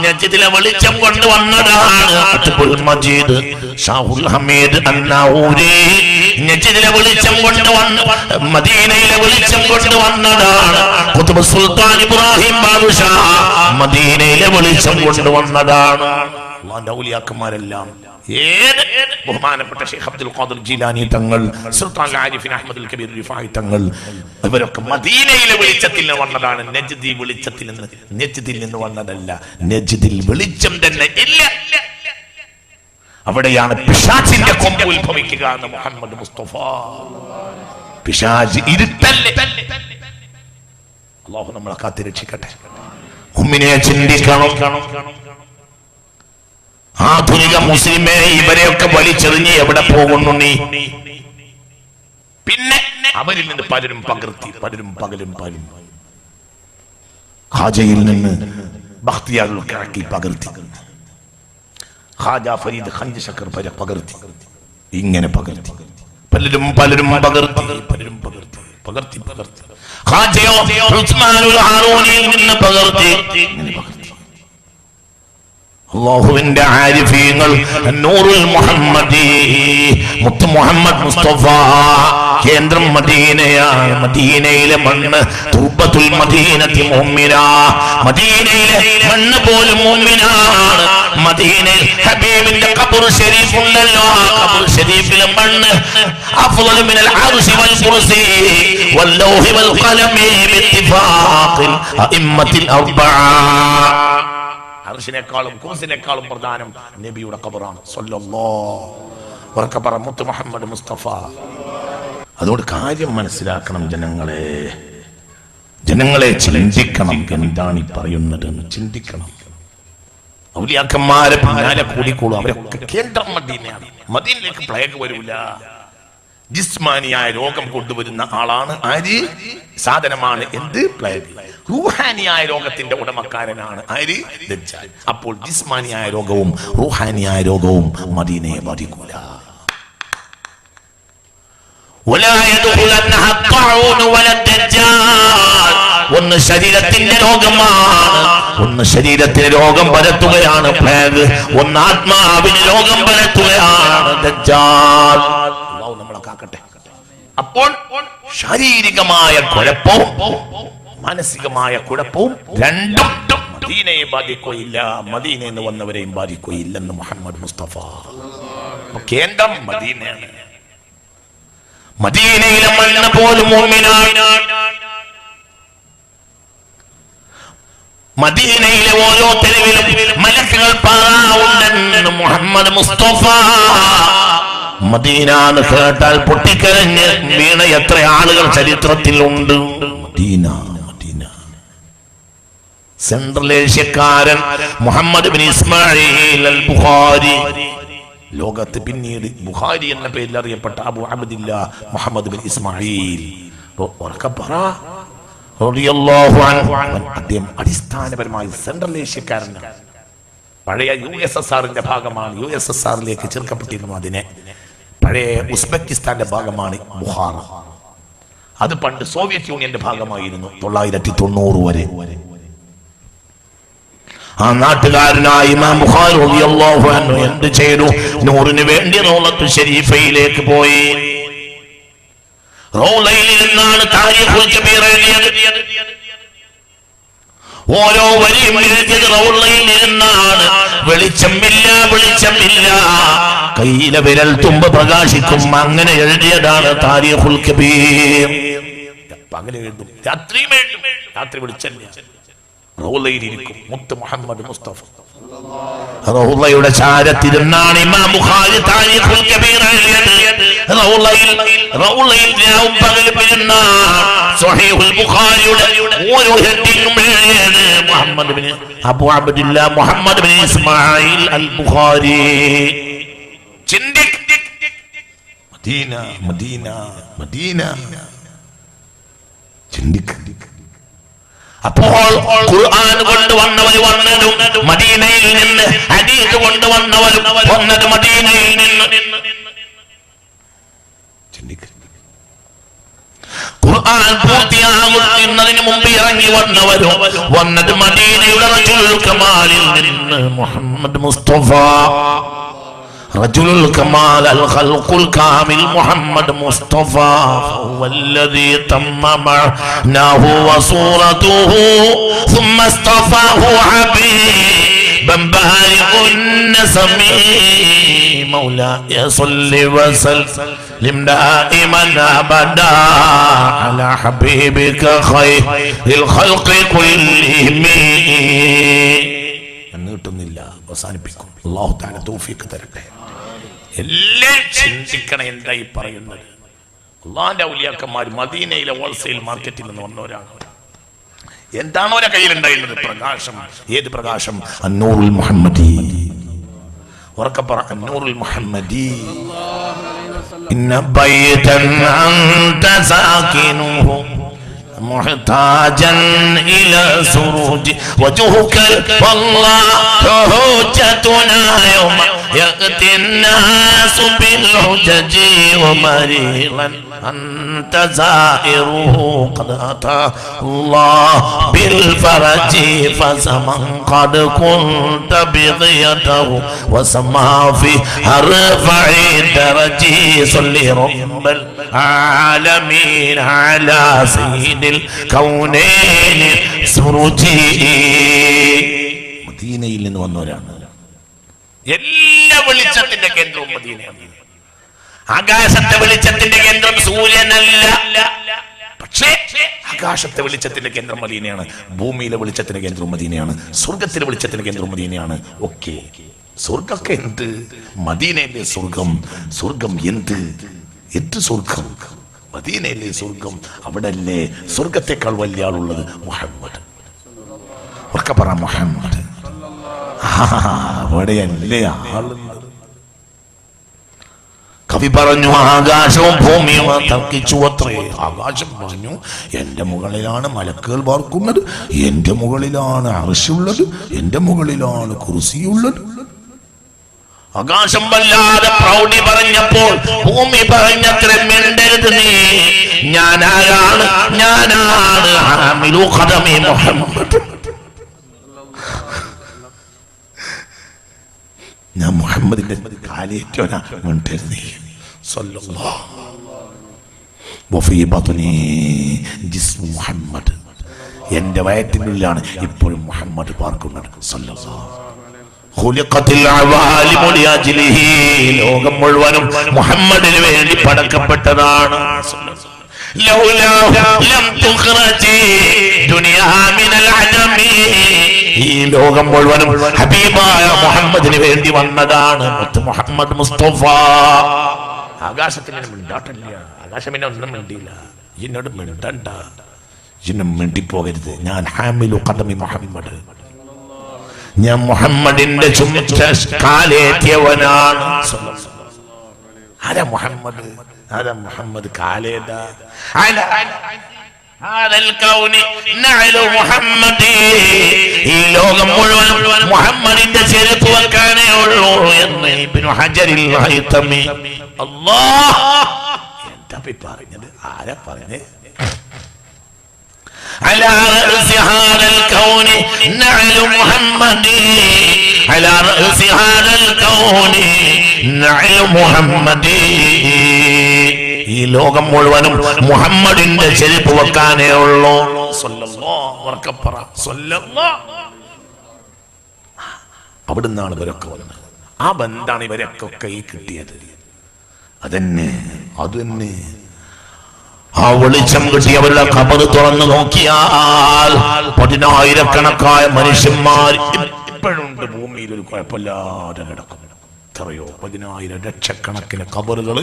നജ്ദിലെ വെളിച്ചം കൊണ്ട് വന്നതാണ്. അത്ബുൽ മജീദ് ഷാഹുൽ ഹമീദ് അന്നൗരി നജ്ദിലെ വെളിച്ചം കൊണ്ട് മദീനയിലെ വെളിച്ചം കൊണ്ട് വന്നതാണ്. ഖുത്ബ് സുൽത്താൻ ഇബ്രാഹിം ബാദുഷാ മദീനയിലെ വെളിച്ചം കൊണ്ട് വന്നതാണ്. അല്ലാഹുവിന്റെ ഔലിയാക്കന്മാരെല്ലാം ഏത് ബഹുമാനപ്പെട്ട ശൈഖ് അബ്ദുൽ ഖാദിർ ജീലാനി തങ്ങൾ, സുൽത്താൻ ആരിഫിൻ അഹ്മദുൽ കബീർ റിഫായി തങ്ങൾ, ഇവരൊക്കെ മദീനയിലെ വെളിച്ചത്തിൽ നിന്ന് വന്നതാണ്. നജ്ദി വെളിച്ചത്തിൽ നിന്ന്, നജ്ദിൽ നിന്ന് വന്നതല്ല. നജ്ദിൽ വെളിച്ചം തന്നെ ഇല്ല. അവിടെയാണ് പിശാചിന്റെ കൊമ്പ് ഉത്ഭവിക്കുക എന്ന് മുഹമ്മദ് മുസ്തഫ. പിശാച് ഇരുട്ടല്ലേ. അല്ലാഹു നമ്മളെ കാത്തിരക്ഷിക്കട്ടെ. മുഅ്മിനെ ചിന്തിക്കണം. ആധുനിക മുസ്ലിമേ, ഇവരെയൊക്കെ വലിച്ചെറിഞ്ഞ് എവിടെ പോകുന്നു നീ? പിന്നെ അവരിൽ നിന്ന് പലരും പകർത്തി, പലരും പകലും പലരും ഖാജയിൽ നിന്ന് ബഖ്തിയാറുൽ കഅക്കി പകർത്തി, ഖാജ ഫരീദ് ഖഞ്ച് ശക്കർ പകർത്തി, ഇങ്ങനെ പകർത്തി, പലരും പലരും പകർത്തി, പലരും പകർത്തി പകർത്തി പകർത്തി ഖാജയോ ഉസ്മാനുൽ ഹാറൂനിയിൽ നിന്ന് പകർത്തി, ഇങ്ങനെ പകർത്തി. അല്ലാഹുവിന്റെ ആരിഫീങ്ങൾ നൂറുൽ മുഹമ്മദി മുത്ത് മുഹമ്മദ് മുസ്തഫ കേന്ദ്രം മദീനയാണ്. മദീനയിലെ മണ്ണ് തുർബത്തുൽ മദീനത്തി മുഅ്മിന, മദീനയിലെ മണ്ണ് പോലും മുഅ്മിനാണ്. മദീനയിൽ ഹബീബിന്റെ ഖബർ ശരീഫ് ഉണ്ടല്ലോ, ആ ഖബർ ശരീഫിലെ മണ്ണ് അഫ്ളൽ മിനൽ അർശി വൽ കുർസി വൽ ലൗഹി വൽ ഖലമി ബിഇത്തിഫാഖിൽ അഇമ്മത്തിൽ അർബഅ. അർശിനേക്കാളും കുർസിനേക്കാളും പ്രധാനം നബിയുടെ ഖബറാണ് സല്ലല്ലാഹു അലൈഹി വസല്ലം മുത്ത് മുഹമ്മദ് മുസ്തഫ. അതുകൊണ്ട് കാര്യം മനസ്സിലാക്കണം ജനങ്ങളെ ചിന്തിക്കണം. എന്താണ് ഈ പറയുന്നത് എന്ന് ചിന്തിക്കണം. ഔലിയാക്കന്മാരെ പിന്നാലെ കൂടിക്കോളും. അവരൊക്കെ കേന്ദ്രം മദീനയാണ്. മദീനയിലേക്ക് പ്ലേഗ് വരൂല. ജിസ്മാനിയായ രോഗം കൊണ്ടുവരുന്ന ആളാണ് ആര്? സാധനമാണ് എന്ത്? പ്ലേഗ്. റൂഹാനിയായ രോഗത്തിന്റെ ഉടമക്കാരനാണ് ആര്? ദജ്ജാൽ. അപ്പോൾ ജിസ്മാനിയായ രോഗവും റൂഹാനിയായ രോഗവും മദീനയെ ബാധിക്കൂല. ഒന്ന് ശരീരത്തിന്റെ രോഗമാണ്, ഒന്ന് ശരീരത്തിന് രോഗം പരത്തുകയാണ് പ്ലേഗ്, ഒന്ന് ആത്മാവിന് രോഗം പരത്തുകയാണ് ദജ്ജാൽ. അല്ലാഹു നമ്മളെ കാക്കട്ടെ. അപ്പോൾ ശാരീരികമായ കുഴപ്പവും മാനസികമായ കുഴപ്പവും രണ്ടും മദീനയെ ബാധിക്കുകയില്ല, മദീനയിൽ നിന്ന് വന്നവരെയും ബാധിക്കുകയില്ലെന്ന് മുഹമ്മദ് മുസ്തഫ. കേന്ദ്രം മദീനയാണ്. മദീനയിലെ മണ്ണ് പോലും മുഅ്മിനാണ്. മദീനയിലെ ഓരോ തെരുവിലും മലക്കുകൾ പാറാവുണ്ടെന്ന് മുഹമ്മദ് മുസ്തഫ. മദീന എന്ന് കേട്ടാൽ പൊട്ടിക്കരഞ്ഞ് വീണ എത്ര ആളുകൾ ചരിത്രത്തിലുണ്ട്. Medina Medina. സെൻട്രൽ ഏഷ്യക്കാരൻ Muhammad bin Ismail al Bukhari, ലോകത്ത് പിന്നീട് ബുഖാരി എന്ന പേരിൽ അറിയപ്പെട്ട Abu Abdillah Muhammad bin Ismail അദ്ദേഹം അടിസ്ഥാനപരമായി സെൻട്രൽ ഏഷ്യക്കാരനാണ്. പഴയ USSRന്റെ ഭാഗമാണ്. USSRലേക്ക് ചേർക്കപ്പെട്ടിരുന്നു. അതിനെ പഴയ ഉസ്ബെക്കിസ്ഥാന്റെ ഭാഗമാണ് ബുഖാറ. അത് പണ്ട് സോവിയറ്റ് യൂണിയന്റെ ഭാഗമായിരുന്നു 1990 വരെ. ആ നാട്ടുകാരനായ ഇമാം ബുഖാരി റളിയല്ലാഹു അൻഹു എന്ത് ചെയ്തു? നൂറിന് വേണ്ടി റൗളത്തുൽ ശരീഫയിലേക്ക് പോയി. റൗളയിൽ നിന്നാണ് താരീഖുൽ കബീർ എഴുതിയത്. ഓരോ വരിയും എഴുതിയത് റൗളയിൽ നിന്നാണ്. വെളിച്ചമില്ല, വെളിച്ചമില്ല, കയ്യിലെ വിരൽ തുമ്പ് പ്രകാശിക്കും. അങ്ങനെ എഴുതിയതാണ് താരീഖുൽ കബീർ. പകൽ എഴുതും, രാത്രിയും എഴുതും. രാത്രി വെളിച്ചമില്ല, റൗളയിലിരിക്കും മുത്ത് മുഹമ്മദ് മുസ്തഫ. റൗളയുടെ ചാരത്തിരുന്നാണ് ഇമാം ബുഖാരി താരീഖുൽ കബീർ എഴുതിയത്. റൗളയിൽ രാവും പകലും ഇരുന്ന സ്വഹീഹുൽ ബുഖാരിയുടെ ഓരോ ഹെഡിങ്ങും എഴുതിയത് Muhammad bin Abu Abdullah Muhammad bin Ismail al Bukhari. Medina Medina Medina അപ്പോൾ ഖുർആൻ കൊണ്ടുവന്നവർ വന്നതും മദീനയിൽ നിന്ന്, ഹദീസ് കൊണ്ടുവന്നവരും വന്നത് മദീനയിൽ നിന്ന്. ഖുർആൻ പൂർത്തിയാകുന്നതിന് മുമ്പ് ഇറങ്ങി വന്നവരും വന്നത് മദീനയുടെ റജുലുൽ കമാലിൽ നിന്ന് മുഹമ്മദ് മുസ്തഫ. رجل الكمال الخلق الكامل محمد مصطفى هو الذي تم معناه وصورته ثم اصطفاه حبيبا بارئ النسم مولاي صل وسلم دائما ابدا على حبيبك خير الخلق كلهم. എന്നിട്ടൊന്നില്ല, അവസാനിപ്പിക്കും. അല്ലാഹു തആല തൗഫീഖ് തരട്ടെ. എല്ലാം ചിന്തിക്കണം എന്തായി പറയുന്നത്. അള്ളാന്റെ ഔലിയാക്കന്മാർ മദീനയിലെ ഹോൾസെയിൽ മാർക്കറ്റിൽ നിന്ന് വന്നവരാണ്. എന്താണ് അവരുടെ കയ്യിലുണ്ടായിരുന്നത്? പ്രകാശം. ഏത് പ്രകാശം? അന്നൂറുൽ മുഹമ്മദി. ഉറക്കപ്പറ, അന്നൂറുൽ മുഹമ്മദി. ഇന്ന ബൈതൻ അൻത സാകിനുഹു محتاجا الى سروج وجهك والله حجتنا يوم ياتي الناس بالحجج ومريضا انت زائره قد اتى الله بالفرج فزمن قد كنت بغيته وسما في ارفع الدرج صل رب العالمين على سيد الكونين سروجي. മദീനയിൽ നിന്ന് വന്നവരാണ്. എല്ലാ വെളിച്ചത്തിന്റെ കേന്ദ്രവും മദീനയാണ്. ആകാശത്തെ വെളിച്ചത്തിന്റെ കേന്ദ്രം സൂര്യനല്ല, പക്ഷേ ആകാശത്തെ വെളിച്ചത്തിന്റെ കേന്ദ്രം മദീനയാണ്. ഭൂമിയിലെ വെളിച്ചത്തിന്റെ കേന്ദ്രം മദീനയാണ്. സ്വർഗത്തിലെ വെളിച്ചത്തിന്റെ കേന്ദ്രം മദീനയാണ്. ഓക്കെ, സ്വർഗമൊക്കെ എന്ത്? മദീനയിലെ സ്വർഗം. സ്വർഗം എന്ത്? എന്ത് സ്വർഗം? മദീനയിലെ സ്വർഗം. അവിടെ അല്ലേ സ്വർഗത്തെക്കാൾ വലിയ ആളുള്ളത്? മുഹമ്മദ്. ഉറക്കെ പറ, മുഹമ്മദ്. അവിടെയല്ലേ ആളുള്ളത്? കവി പറഞ്ഞു, ആകാശവും ഭൂമിയും തർക്കിച്ചു അത്രേ. ആകാശം പറഞ്ഞു, എന്റെ മുകളിലാണ് മലക്കുകൾ പാർക്കുന്നത്, എന്റെ മുകളിലാണ് അർശുള്ളത്, എന്റെ മുകളിലാണ് കുർസിയുള്ളത്. ആകാശം വല്ലാതെ പ്രൗഢി പറഞ്ഞപ്പോൾ ഭൂമി പറഞ്ഞത്ര മിണ്ടരുത് നീ. ഞാനാണ്, ഞാനാണ് ഹാമിലു ഖദമി മുഹമ്മദ്. ഞാൻ മുഹമ്മദിന്റെ കാലേറ്റോനാ മിണ്ടരുത് നീ. സല്ലല്ലാഹു വഫീ ബത്നി ജിസ്മു മുഹമ്മദ്. എന്റെ വയറ്റിനുള്ളിലാണ് ഇപ്പോഴും മുഹമ്മദ് പാർക്കുന്നത്. സല്ലല്ലാഹു ലോകം മുഴുവനും മുഹമ്മദിന് വേണ്ടി പടക്കപ്പെട്ടതാണ്. ഈ ലോകം മുഴുവനും ഹബീബായ മുഹമ്മദിന് വേണ്ടി വന്നതാണ്. മുഹമ്മദ് മുസ്തഫ. ആകാശത്തിന് മിണ്ടാട്ടില്ല. ആകാശം പിന്നെ ഒന്നും മിണ്ടിയില്ല. എന്നോട് മിണ്ടണ്ട, ഇന്നും മിണ്ടിപ്പോകരുത്. ഞാൻ ഹാമിലു ഖദമി മുഹമ്മദ്. ഞാൻ മുഹമ്മദിന്റെ കാലേറ്റിയവനാണ്. ആരാ മുഹമ്മദ്? ആരാ മുഹമ്മദ്? കാലേത ഈ ലോകം മുഴുവൻ മുഹമ്മദിന്റെ ചെരുപ്പ് വെക്കാനേ ഉള്ളൂ എന്ന് ഇബ്നു ഹജറിൽ ഹൈതമി. അല്ലാഹ്, എന്താ പറഞ്ഞത്? ആരാ പറഞ്ഞത്? على رأس هذا الكون نعل محمدي. على رأس هذا الكون نعل محمدي. ഈ ലോകം മുഴുവനും മുഹമ്മദിന്റെ ചെരുപ്പ് വെക്കാനേ ഉള്ളൂ. അവിടുന്നാണ് ഇവരൊക്കെ വന്നത്. ആ ബന്ധാണ് ഇവരൊക്കെ ഈ കിട്ടിയത്. അതന്നെ, അത് തന്നെ. ആ വെളിച്ചം കിട്ടി അവരുടെ ഖബർ തുറന്നു നോക്കിയാൽ 10,000 കണക്കായ മനുഷ്യന്മാർ ഇപ്പോഴുണ്ട് ഭൂമിയിൽ ഒരു കുഴപ്പമില്ലാതെ കിടക്കും. എത്രയോ 10,000 ലക്ഷക്കണക്കിന് ഖബറുകൾ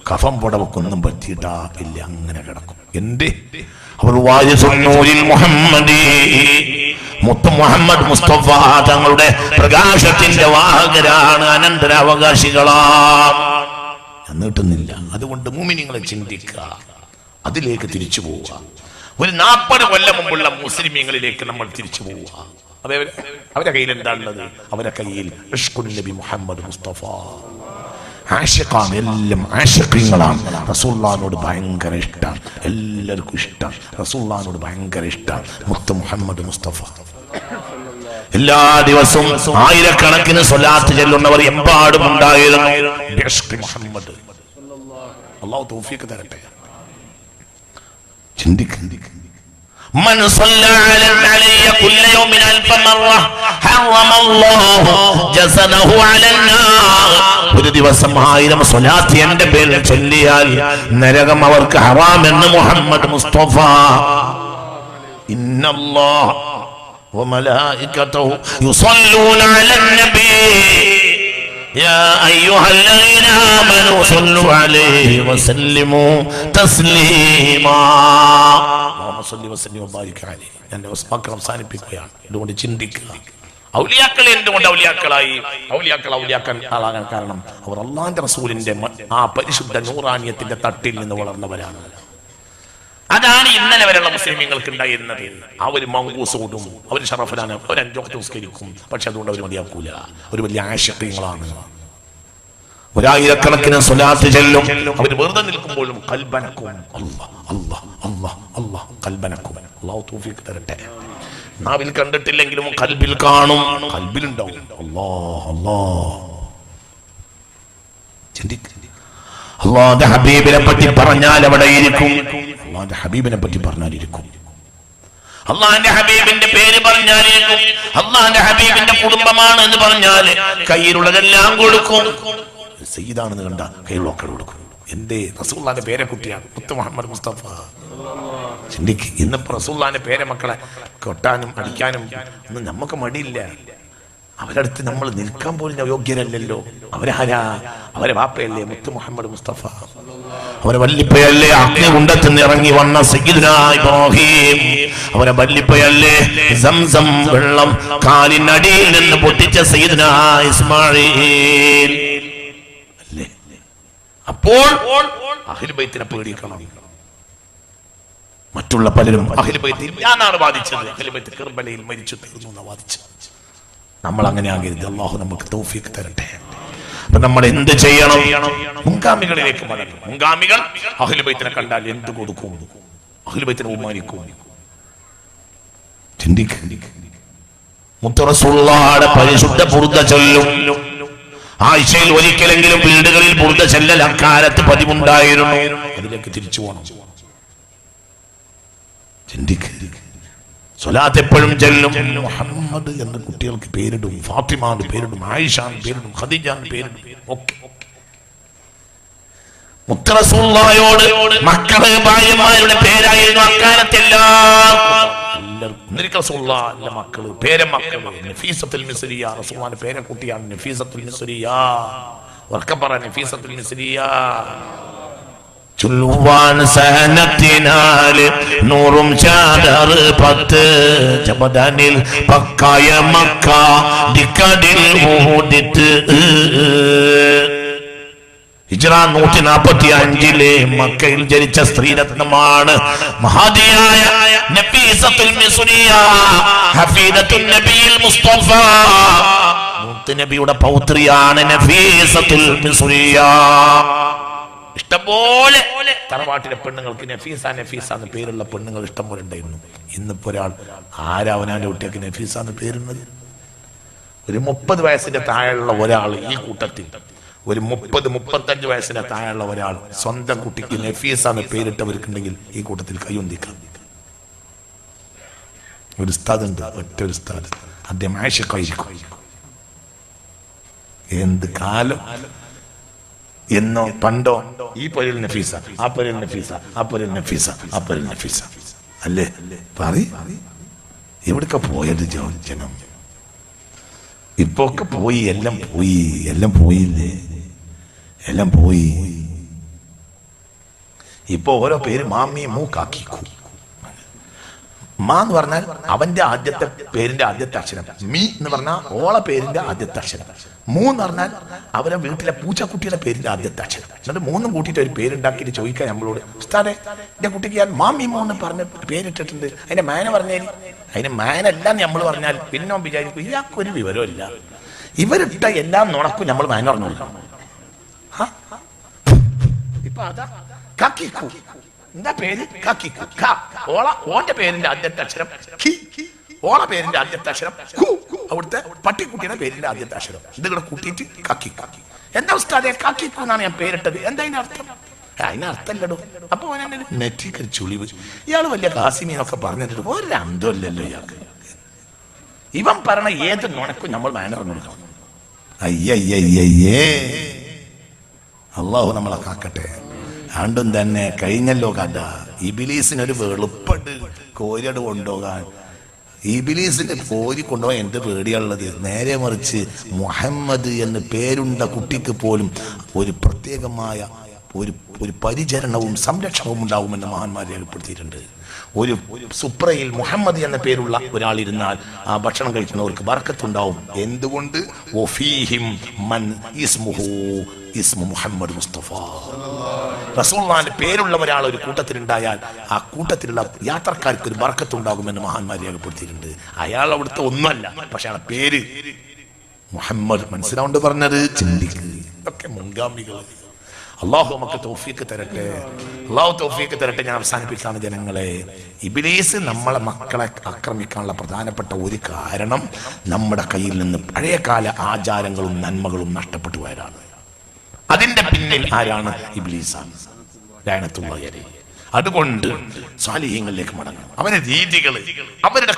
കഫം പുടവക്കൊന്നും പറ്റിയിട്ടാ ഇല്ല, അങ്ങനെ കിടക്കും. എന്റെ അവർ മുത്ത് മുഹമ്മദ് മുസ്തഫ തങ്ങളുടെ പ്രകാശത്തിന്റെ വാഹകരാണ്, അനന്തരാവകാശികളാണ്. എന്നിട്ടുന്നില്ല. അതുകൊണ്ട് മുഅ്മിനീങ്ങളെ ചിന്തിക്കുക, അതിലേക്ക് തിരിച്ചു പോവുക. ഒരു 40 കൊല്ലം മുമ്പുള്ള മുസ്ലിമീങ്ങളിലേക്ക് നമ്മൾ തിരിച്ചു പോവുക. അവരുടെ കയ്യിൽ എന്താണുള്ളത്? അവരുടെ കയ്യിൽ ഇഷ്ഖുൻ നബി മുഹമ്മദ് മുസ്തഫ. ആശിഖാണ്, എല്ലാം ആശിഖീങ്ങളാണ്. റസൂലുള്ളാഹിനോട് ഭയങ്കര ഇഷ്ടമാണ്, എല്ലാവർക്കും ഇഷ്ടമാണ്. റസൂലുള്ളാഹിനോട് ഭയങ്കര ഇഷ്ടമാണ് മുത്ത് മുഹമ്മദ് മുസ്തഫ. എല്ലാ ദിവസവും ആയിരക്കണക്കിന് സ്വലാത്ത് ചൊല്ലുന്നവർ എമ്പാടും ഉണ്ടായിരുന്നു. മുഹമ്മദ് അല്ലാഹു തൗഫീഖ് തരട്ടെ. ചിന്തിക്കുക. من صلى علي كل يوم 1000 مرة حرم الله جسده على النار. ഒരു ദിവസം 1000 സ്വലാത്ത് എന്റെ പേരിൽ ചൊല്ലിയാൽ നരകം അവർക്ക് ഹറാമെന്ന് മുഹമ്മദ് മുസ്തഫ. ഇന്നല്ലാഹ വമലായികതഹു യുസല്ലൂന അലൻ നബി യാ അയ്യുഹല്ലദീന ആമനൂ സ്വല്ലു അലൈഹി വസല്ലിമൂ തസ്ലീമാ. എന്റെ വാക്കുകൾ അവസാനിപ്പിക്കുകയാണ്. അതുകൊണ്ട് ചിന്തിക്കുക, ഔലിയാക്കൾ എന്തുകൊണ്ട് ഔലിയാക്കളാകാൻ കാരണം അവർ അല്ലാഹുവിന്റെ റസൂലിന്റെ ആ പരിശുദ്ധ നൂറാനിയത്തിന്റെ തട്ടിൽ നിന്ന് വളർന്നവരാണ്. അതാണ് ഇന്നലെ വരെയുള്ള മുസ്ലിമീങ്ങൾക്ക് ഉണ്ടായിരുന്നത്. അവർ മങ്കൂസോടും അവർ ഷറഫലാണ്, അവർ 5 വഖ്ത് നിസ്കരിക്കും. പക്ഷെ അതുകൊണ്ട് അവർ മതിയാക്കൂല. ഒരു വലിയ ആശിഖീങ്ങളാണ്. 1000കണക്കിന് സ്വലാത്ത് ചൊല്ലും. അവർ വെറുതെ നിൽക്കുമ്പോഴും ഖൽബനക്കും അല്ലാഹ് അല്ലാഹ് അല്ലാഹ് അല്ലാഹ് ഖൽബനക്കും. അല്ലാഹു തൗഫീഖ് തരട്ടെ. നാവിൽ കണ്ടിട്ടില്ലെങ്കിലും ഖൽബിൽ കാണും, ഖൽബിലുണ്ടാവും. അല്ലാഹ് അല്ലാഹ്. ചിന്തിക്കുക. അല്ലാഹുവിന്റെ ഹബീബിനെ പറ്റി പറഞ്ഞാൽ അവിടെ ഇരിക്കും. അല്ലാഹുവിന്റെ ഹബീബിനെ പറ്റി പറഞ്ഞാലിരിക്കും. അള്ളാന്റെ ഹബീബിന്റെ പേര് പറഞ്ഞാലിരിക്കും. അള്ളാന്റെ ഹബീബിന്റെ കുടുംബമാണ് എന്ന് പറഞ്ഞാൽ കയ്യിലുള്ളതെല്ലാം കൊടുക്കും. സയ്യിദാണെന്ന് കണ്ട കയ്യിലൊക്കെ കൊടുക്കും. എന്റെ റസൂലുള്ളാഹിന്റെ പേരക്കുട്ടിയാണ് മുത്ത് മുഹമ്മദ് മുസ്തഫ. ചിന്തിക്ക്. ഇന്നിപ്പോ റസൂലുള്ളാഹിന്റെ പേരമക്കളെ കൊട്ടാനും അടിക്കാനും ഒന്നും നമുക്ക് മടിയില്ല. അവരടുത്ത് നമ്മൾ നിൽക്കാൻ പോലും യോഗ്യരല്ലല്ലോ. അവരാരാ? അവരെ വാപ്പയല്ലേ മുത്ത് മുഹമ്മദ് മുസ്തഫ. അവരെ വല്ലിപ്പയല്ലേ അഗ്നികുണ്ഡത്തിൽ ഇറങ്ങി വന്ന സയ്യിദുനാ ഇബ്രാഹിം. അവരെ വല്ലിപ്പയല്ലേ സംസം വെള്ളം കാലിനടിയിൽ നിന്ന് പൊട്ടിച്ച സയ്യിദുനാ ഇസ്മാഈൽ. അപ്പോൾ അഹ്ലു ബൈത്തിനെ പേടിക്കണം. മറ്റുള്ള പലരും അഹ്ലു ബൈത്ത് ഇല്ലാന്നാണ് വാദിച്ചത്. അഹ്ലു ബൈത്ത് കർബലയിൽ മരിച്ചു തീർന്നു എന്നാണ് വാദിച്ചത്. നമ്മൾ അങ്ങനെ ആകരുത്. അല്ലാഹു നമുക്ക് തൗഫീഖ് തരട്ടെ. അപ്പൊ നമ്മൾ എന്ത് ചെയ്യണം? മുൻഗാമികളിലേക്ക് മടങ്ങും. മുൻഗാമികൾ അഹ്ലു ബൈത്തിനെ കണ്ടാൽ എന്ത് കൊടുക്കും? അഹ്ലു ബൈത്തിനെ ബഹുമാനിക്കും. ചിന്തിക്കുക. മുത്ത് റസൂലുള്ളാഹിയുടെ പരിശുദ്ധ ബുർദ ചൊല്ലും. ആഴ്ചയിൽ ഒരിക്കലെങ്കിലും വീടുകളിൽ ബുർദ ചൊല്ലൽ അക്കാലത്ത് പതിവുണ്ടായിരുന്നു. അതിലേക്ക് തിരിച്ചു പോകണം. ചിന്തിക്കുക. സ്വലാത്ത് എപ്പോഴും ചൊല്ലും. മുഹമ്മദ് എന്ന കുട്ടികൾക്ക് പേരിടും, ഫാത്തിമാന്റെ പേരിടും, ആയിഷാന്റെ പേരിടും, ഖദീജാന്റെ പേരിടും. ഒക്കെ മുത്ത് റസൂലുള്ളാഹിയോട് മക്കളെ ഭാര്യമാരുടെ പേരായിരുന്നു അക്കാലത്തെല്ലാം. റസൂലുള്ളാഹിന്റെ മക്കള് പേരമക്കള് നഫീസത്തുൽ മിസ്രിയ. റസൂലുള്ളാഹിന്റെ പേരക്കുട്ടിയാണ് നഫീസത്തുൽ മിസ്രിയ. ഉറക്കെ പറ നഫീസത്തുൽ മിസ്രിയ. ചൊല്ലുവാൻ സഹനത്തിനാല് നൂറും ചാദർ 10 ജബദനിൽ പക്കായ മക്ക ദിക്കടിൽ ഊദിത്ത്. ഹിജ്റ 145 മക്കയിൽ ജനിച്ച സ്ത്രീരത്നമാണ് മഹദിയായ നഫീസത്തുൽ മിസ്രിയ ഹഫീദത്തുൻ നബിയിൽ മുസ്തഫ. മുത്ത് നബിയുടെ പൗത്രിയാണ് നഫീസത്തുൽ മിസ്രിയ. ഇഷ്ടംപോലെ തറവാട്ടിലെ പെണ്ണുങ്ങൾക്ക് നഫീസ നഫീസ എന്ന് പേരുള്ള പെണ്ണുങ്ങൾ ഇഷ്ടംപോലെ ഉണ്ടായിരുന്നു. ഇന്നിപ്പോ ഒരാൾ ആരാവനാന്റെ കുട്ടിയൊക്കെ നഫീസ എന്ന് പേരുന്നത്? ഒരു 30 വയസ്സിന്റെ താഴെയുള്ള ഒരാൾ ഈ കൂട്ടത്തിൽ, ഒരു 30-35 വയസ്സിന്റെ താഴെയുള്ള ഒരാൾ സ്വന്തം കുട്ടിക്ക് നഫീസ എന്ന് പേരിട്ടവർക്കുണ്ടെങ്കിൽ ഈ കൂട്ടത്തിൽ കയ്യൊന്തിക്കാം. ഒരു ഉസ്താദ് ഉണ്ട്, ഒറ്റ ഒരു ഉസ്താദ്. അദ്ദേഹം ആയിഷക്കായിരിക്കും. എന്ത് കാലം എന്നോ പണ്ടോ ഈ പൊരിൽ നഫീസ, ആ പൊരിൽ നഫീസ, ആ പൊരിൽ നഫീസ, ആ പൊരിൽ നഫീസ അല്ലേ? എവിടൊക്കെ പോയത് ജനം?
ഇപ്പൊ ഒക്കെ പോയി, എല്ലാം പോയി, എല്ലാം പോയില്ലേ, എല്ലാം പോയി. ഇപ്പൊ ഓരോ പേര് മാമി മൂ കാക്കിക്കു. മാ എന്ന് പറഞ്ഞാൽ അവന്റെ ആദ്യത്തെ പേരിന്റെ ആദ്യത്തെ അക്ഷരം, മീ എന്ന് പറഞ്ഞാൽ ഓളെ പേരിന്റെ ആദ്യത്തെ അക്ഷരം, മൂ എന്ന് പറഞ്ഞാൽ അവരെ വീട്ടിലെ പൂച്ചക്കുട്ടിയുടെ പേരിന്റെ ആദ്യത്തെ അക്ഷരം. എന്നിട്ട് മൂന്നും കൂട്ടിയിട്ട് ഒരു പേരുണ്ടാക്കിയിട്ട് ചോദിക്കാൻ നമ്മളോട്, ഉസ്താദേ എന്റെ കുട്ടിക്ക് ഞാൻ മാമി മൂ എന്ന് പറഞ്ഞ പേരിട്ടിട്ടുണ്ട്, അതിന്റെ മാന പറഞ്ഞേരി. അതിന് മാനല്ല നമ്മൾ പറഞ്ഞാൽ പിന്നെ വിചാരിക്കും ഇയാൾക്കൊരു വിവരമില്ല, ഇവരിട്ട എല്ലാം നുണക്കും നമ്മൾ മാന പറഞ്ഞോളൂ. ഇപ്പൊ അതാ കാക്കിക്കു. എന്താ പേര്? കാക്കിക്കു. ഓന്റെ പേരിന്റെ ആദ്യത്തെ അക്ഷരം കി, ഓള പേരിന്റെ ആദ്യത്തെ അക്ഷരം കു, അവിടുത്തെ പട്ടിക്കുട്ടിയുടെ പേരിന്റെ ആദ്യത്തെ അക്ഷരം ഇതുകൂടെ കൂട്ടിയിട്ട് കാക്കിക്കു. എന്താ ഉസ്താദേ കാക്കിക്കു എന്നാണ് ഞാൻ പേരിട്ടത്, എന്താ അതിന്റെ അർത്ഥം? അതിനർത്ഥല്ലടോ. അപ്പൊ നെറ്റിക്ക് ചുളിവ്. ഇയാള് വലിയ കാസിമീനൊക്കെ പറഞ്ഞിട്ട് ഒരു അന്തമല്ലല്ലോ ഇയാൾക്ക്. ഇവൻ പറഞ്ഞ ഏത് നുണക്കും നമ്മൾ മാനർ കൊടുക്കണം. അയ്യയ്യേ, അള്ളാഹു നമ്മളെ കാക്കട്ടെ. ആണ്ടും തന്നെ കഴിഞ്ഞല്ലോ കഥ. ഇബിലീസിനൊരു വെളുപ്പട്ട് കോരിയട് കൊണ്ടുപോകാൻ, ഇബിലീസിന്റെ കോരി കൊണ്ടുപോകാൻ എന്ത് പേടിയാണുള്ളത്? നേരെ മറിച്ച് മുഹമ്മദ് എന്ന് പേരുണ്ട കുട്ടിക്ക് പോലും ഒരു പ്രത്യേകമായ ഒരു പരിചരണവും സംരക്ഷണവും ഉണ്ടാവുമെന്ന് മഹാന്മാർ രേഖപ്പെടുത്തിയിട്ടുണ്ട്. ഒരു സുപ്രയിൽ മുഹമ്മദ് എന്ന പേരുള്ള ഒരാളിരുന്നാൽ ആ ഭക്ഷണം കഴിക്കുന്നവർക്ക് ബർക്കത്തുണ്ടാവും. എന്തുകൊണ്ട്? വഫീഹിം മൻ ഇസ്മുഹു ഇസ്മു മുഹമ്മദ് മുസ്തഫ. റസൂലുള്ളാഹിന്റെ പേരുള്ള ഒരാൾ ഒരു കൂട്ടത്തിലുണ്ടായാൽ ആ കൂട്ടത്തിലുള്ള യാത്രക്കാർക്ക് ഒരു ബർക്കത്തുണ്ടാകുമെന്ന് മഹാന്മാർ രേഖപ്പെടുത്തിയിട്ടുണ്ട്. അയാൾ അവിടുത്തെ ഒന്നുമല്ല, പക്ഷെ ആ പേര് മുഹമ്മദ്. മനസ്സിലാവുണ്ട് പറഞ്ഞത്? ചിന്തിക്ക്. ഇതൊക്കെ മുൻഗാമികൾ. അള്ളാഹു നമുക്ക് തൗഫീഖ് തരട്ടെ, അള്ളാഹു തൗഫീഖ് തരട്ടെ. ഞാൻ അവസാനിപ്പിച്ചാണ് ജനങ്ങളെ, ഇബ്ലീസ് നമ്മളെ മക്കളെ ആക്രമിക്കാനുള്ള പ്രധാനപ്പെട്ട ഒരു കാരണം നമ്മുടെ കയ്യിൽ നിന്ന് പഴയകാല ആചാരങ്ങളും നന്മകളും നഷ്ടപ്പെട്ടു പോയതാണ്. അതിന്റെ പിന്നിൽ ആരാണ്? ഇബ്ലീസാണ് ലഅനത്തുല്ലാഹി അലൈഹി. അതുകൊണ്ട് സാലിഹീങ്ങളിലേക്ക് മടങ്ങണം. അവരുടെ രീതികൾ, അവരുടെ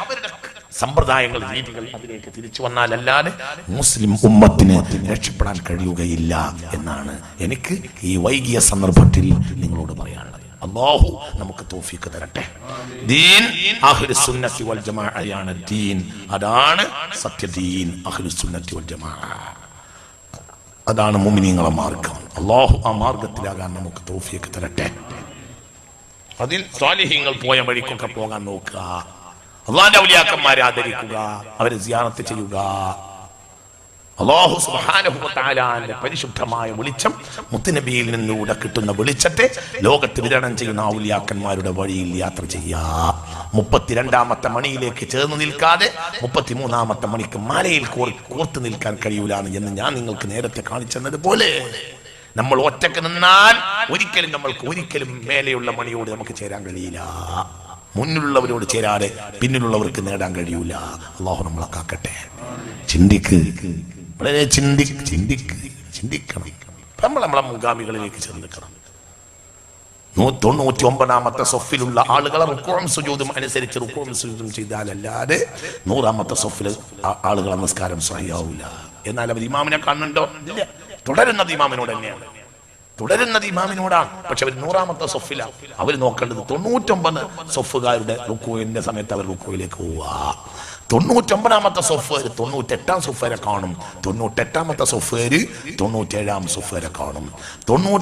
സമ്പ്രദായങ്ങൾ, രീതികൾ അതിലേക്ക് തിരിച്ചു വന്നാലല്ലാതെ മുസ്ലിം ഉമ്മത്തിന് രക്ഷപ്പെടാൻ കഴിയുകയില്ല എന്നാണ് എനിക്ക് ഈ വൈകിയ സന്ദർഭത്തിൽ നിങ്ങളോട് പറയാനുള്ളത്. അല്ലാഹു നമുക്ക് തൗഫീഖ് തരട്ടെ. ദീൻ അഹ്ലുസ് സുന്നത്തി വൽ ജമാഅയാണ് ദീൻ. അതാണ് സത്യദീൻ. അഹ്ലുസ് സുന്നത്തി വൽ ജമാഅ അതാണ് മുഅ്മിനീങ്ങളുടെ മാർഗം. അല്ലാഹു ആ മാർഗത്തിലാകാൻ നമുക്ക് തൗഫീഖ് തരട്ടെ. അതിൽ സാലിഹീങ്ങൾ പോയ വഴിക്കൊക്കെ പോകാൻ നോക്കുക. അള്ളാന്റെ ഔലിയാക്കന്മാരെ ആദരിക്കുക, അവരെ സിയാറത്ത് ചെയ്യുക. അല്ലാഹു സുബ്ഹാനഹു വ തആലയുടെ പരിശുദ്ധമായ വെളിച്ചം, മുത്തുനബിയിൽ നിന്നൂടെ കിട്ടുന്ന വെളിച്ചത്തെ ലോകത്ത് വിതരണം ചെയ്യുന്ന ഔലിയാക്കന്മാരുടെ വഴിയിൽ യാത്ര ചെയ്യുക. 32ാമത്തെ മണിയിലേക്ക് ചേർന്ന് നിൽക്കാതെ 33ാമത്തെ മണിക്ക് മാലയിൽ കോർത്ത് നിൽക്കാൻ കഴിയൂല എന്ന് ഞാൻ നിങ്ങൾക്ക് നേരത്തെ കാണിച്ചതുപോലെ നമ്മൾ ഒറ്റക്ക് നിന്നാൽ ഒരിക്കലും മേലെയുള്ള മണിയോട് നമുക്ക് ചേരാൻ കഴിയില്ല. മുന്നിലുള്ളവരോട് ചേരാതെ പിന്നിലുള്ളവർക്ക് നേടാൻ കഴിയൂല. അല്ലാഹു നമ്മളെ കാക്കട്ടെ. ചിന്തിക്ക്, വളരെ ചിന്തിക്കണം. നമ്മളെ മുൻഗാമികളിലേക്ക് ചിന്തിക്കണം. 99ാമത്തെ സൊഫിലുള്ള ആളുകളെ റുക്കൂഉം സുജൂദും അനുസരിച്ച് റുക്കൂഉം സുജൂദും ചെയ്താലല്ലാതെ 100ാമത്തെ സൊഫിൽ ആളുകളെ നിസ്കാരം സ്വഹിയാവില്ല. എന്നാൽ അവർ ഇമാമിനെ കാണുന്നുണ്ടോ? ഇല്ല. തുടരുന്നത് ഇമാമിനോട് തന്നെയാണ്, തുടരുന്നത് ഇമാമിനോടാണ്. പക്ഷെ അവർ 100ാമത്തെ സൊഫിലാണ്. അവർ നോക്കേണ്ടത് 99 സൊഫുകാരുടെ റുക്കൂഇന്റെ സമയത്ത് അവർ റുക്കൂയിലേക്ക് പോവുക. 99ാമത്തെ സൊഫ് 98ാം സൊഫ് വരെ കാണും. 98ാമത്തെ സൊഫ് 97ാം സൊഫ് വരെ കാണും.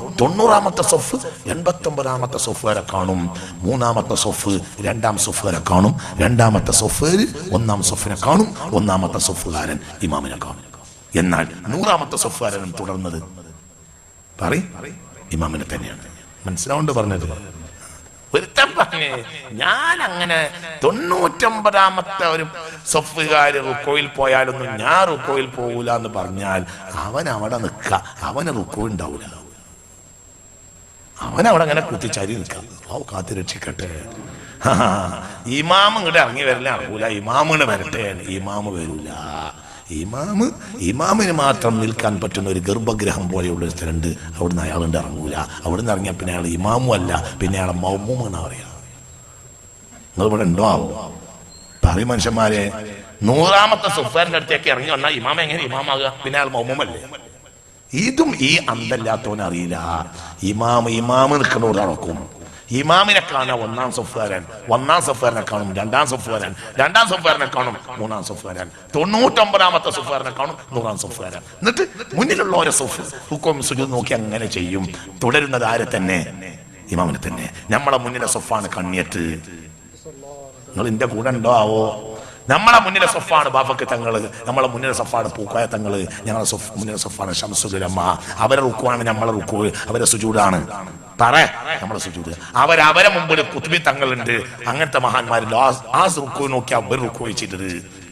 90ാമത്തെ സൊഫ് 89ാമത്തെ സൊഫ് വരെ കാണും. 3ാമത്തെ സൊഫ് 2ാം സൊഫ് വരെ കാണും. 2ാമത്തെ സൊഫ് 1ാം സൊഫിനെ കാണും. 1ാമത്തെ സൊഫുകാരൻ ഇമാമിനെ കാണും. എന്നാൽ 100ാമത്തെ സൊഫുകാരനും തുടർന്നത് ഇമാമിനെ തന്നെയാണ്. മനസ്സിലാവുണ്ട് പറഞ്ഞത്? ഒരുത്തൻ പറഞ്ഞേ ഞാൻ അങ്ങനെ 99ാമത്തെ ഒരു സൊഫുകാര് റുക്കോയിൽ പോയാലൊന്നും ഞാൻ റുക്കോയിൽ പോകൂല എന്ന് പറഞ്ഞാൽ അവൻ അവിടെ നിൽക്ക, അവന് റുക്കോ ഉണ്ടാവൂല. അവനവിടെ അങ്ങനെ കുത്തിച്ചാരി നിൽക്കാം. കാത്തു രക്ഷിക്കട്ടെ. ഇമാമ് ഇങ്ങോട്ട് ഇറങ്ങി വരല അറിയൂല, ഇമാമിന് വരട്ടെ. ഇമാമ് വരൂല. ഇമാമിന് മാത്രം നിൽക്കാൻ പറ്റുന്ന ഒരു ഗർഭഗ്രഹം പോലെയുള്ള ഒരു സ്ഥലമുണ്ട്. അവിടുന്ന് അയാളുണ്ട് ഇറങ്ങൂല. അവിടുന്ന് ഇറങ്ങിയാൽ പിന്നെ അയാൾ ഇമാമും അല്ല, പിന്നെ അയാളെ മൗമൂമെന്നാ പറയാ. നിങ്ങൾ ഇവിടെ ഉണ്ടോ ആവും പറയും മനുഷ്യന്മാരെ. 100ാമത്തെ സുഫാറിന്റെ അടുത്തേക്ക് ഇറങ്ങി വന്നാൽ ഇമാമ എങ്ങനെ ഇമാമാകുക? പിന്നെ അയാൾ മൗമൂമല്ലേ? ഇതും ഈ അന്തല്ലാത്തവനറിയില്ല. ഇമാമ് നിൽക്കുന്നവർ നടക്കും. ഇമാമിനെ കാണാൻ ഒന്നാം സഫുകാരൻ, ഒന്നാം സഫുകാരനെ കാണും രണ്ടാം സഫുകാരൻ, രണ്ടാം സഫുകാരനെ കാണും മൂന്നാം സഫുകാരൻ, 99ാമത്തെ സഫുകാരനെ കാണും 100ാം സഫുകാരൻ. എന്നിട്ട് മുന്നിലുള്ള ഓരോ സഫ് റുക്കും സുജൂദ് നോക്കി അങ്ങനെ ചെയ്യും. തുടരുന്നത് ആരെ തന്നെ? ഇമാമിനെ തന്നെ. നമ്മളെ മുന്നിലെ സഫാണ് കണ്ണിയത്ത്. നിങ്ങൾ എന്റെ കൂടെ ഉണ്ടോ ആവോ? നമ്മളെ മുന്നിലെ സഫാണ് ബാഫക്ക് തങ്ങള്, നമ്മളെ മുന്നിലെ സഫാണ് പൂക്കായ തങ്ങള്, ഞങ്ങളെ മുന്നിലെ സഫാണ് ശംസുലമ്മ. അവരെ റുക്കുവാണ് നമ്മളെ റുക്കു, അവരെ സുജൂദാണ് നമ്മളെ സുജൂദ്. അവരെ മുമ്പിൽ കുത്തുബി തങ്ങളുണ്ട്, അങ്ങനത്തെ മഹാന്മാരുണ്ട്. ആ റുക്കു നോക്കി അവർ റുക്കു വെച്ചിട്ടത്.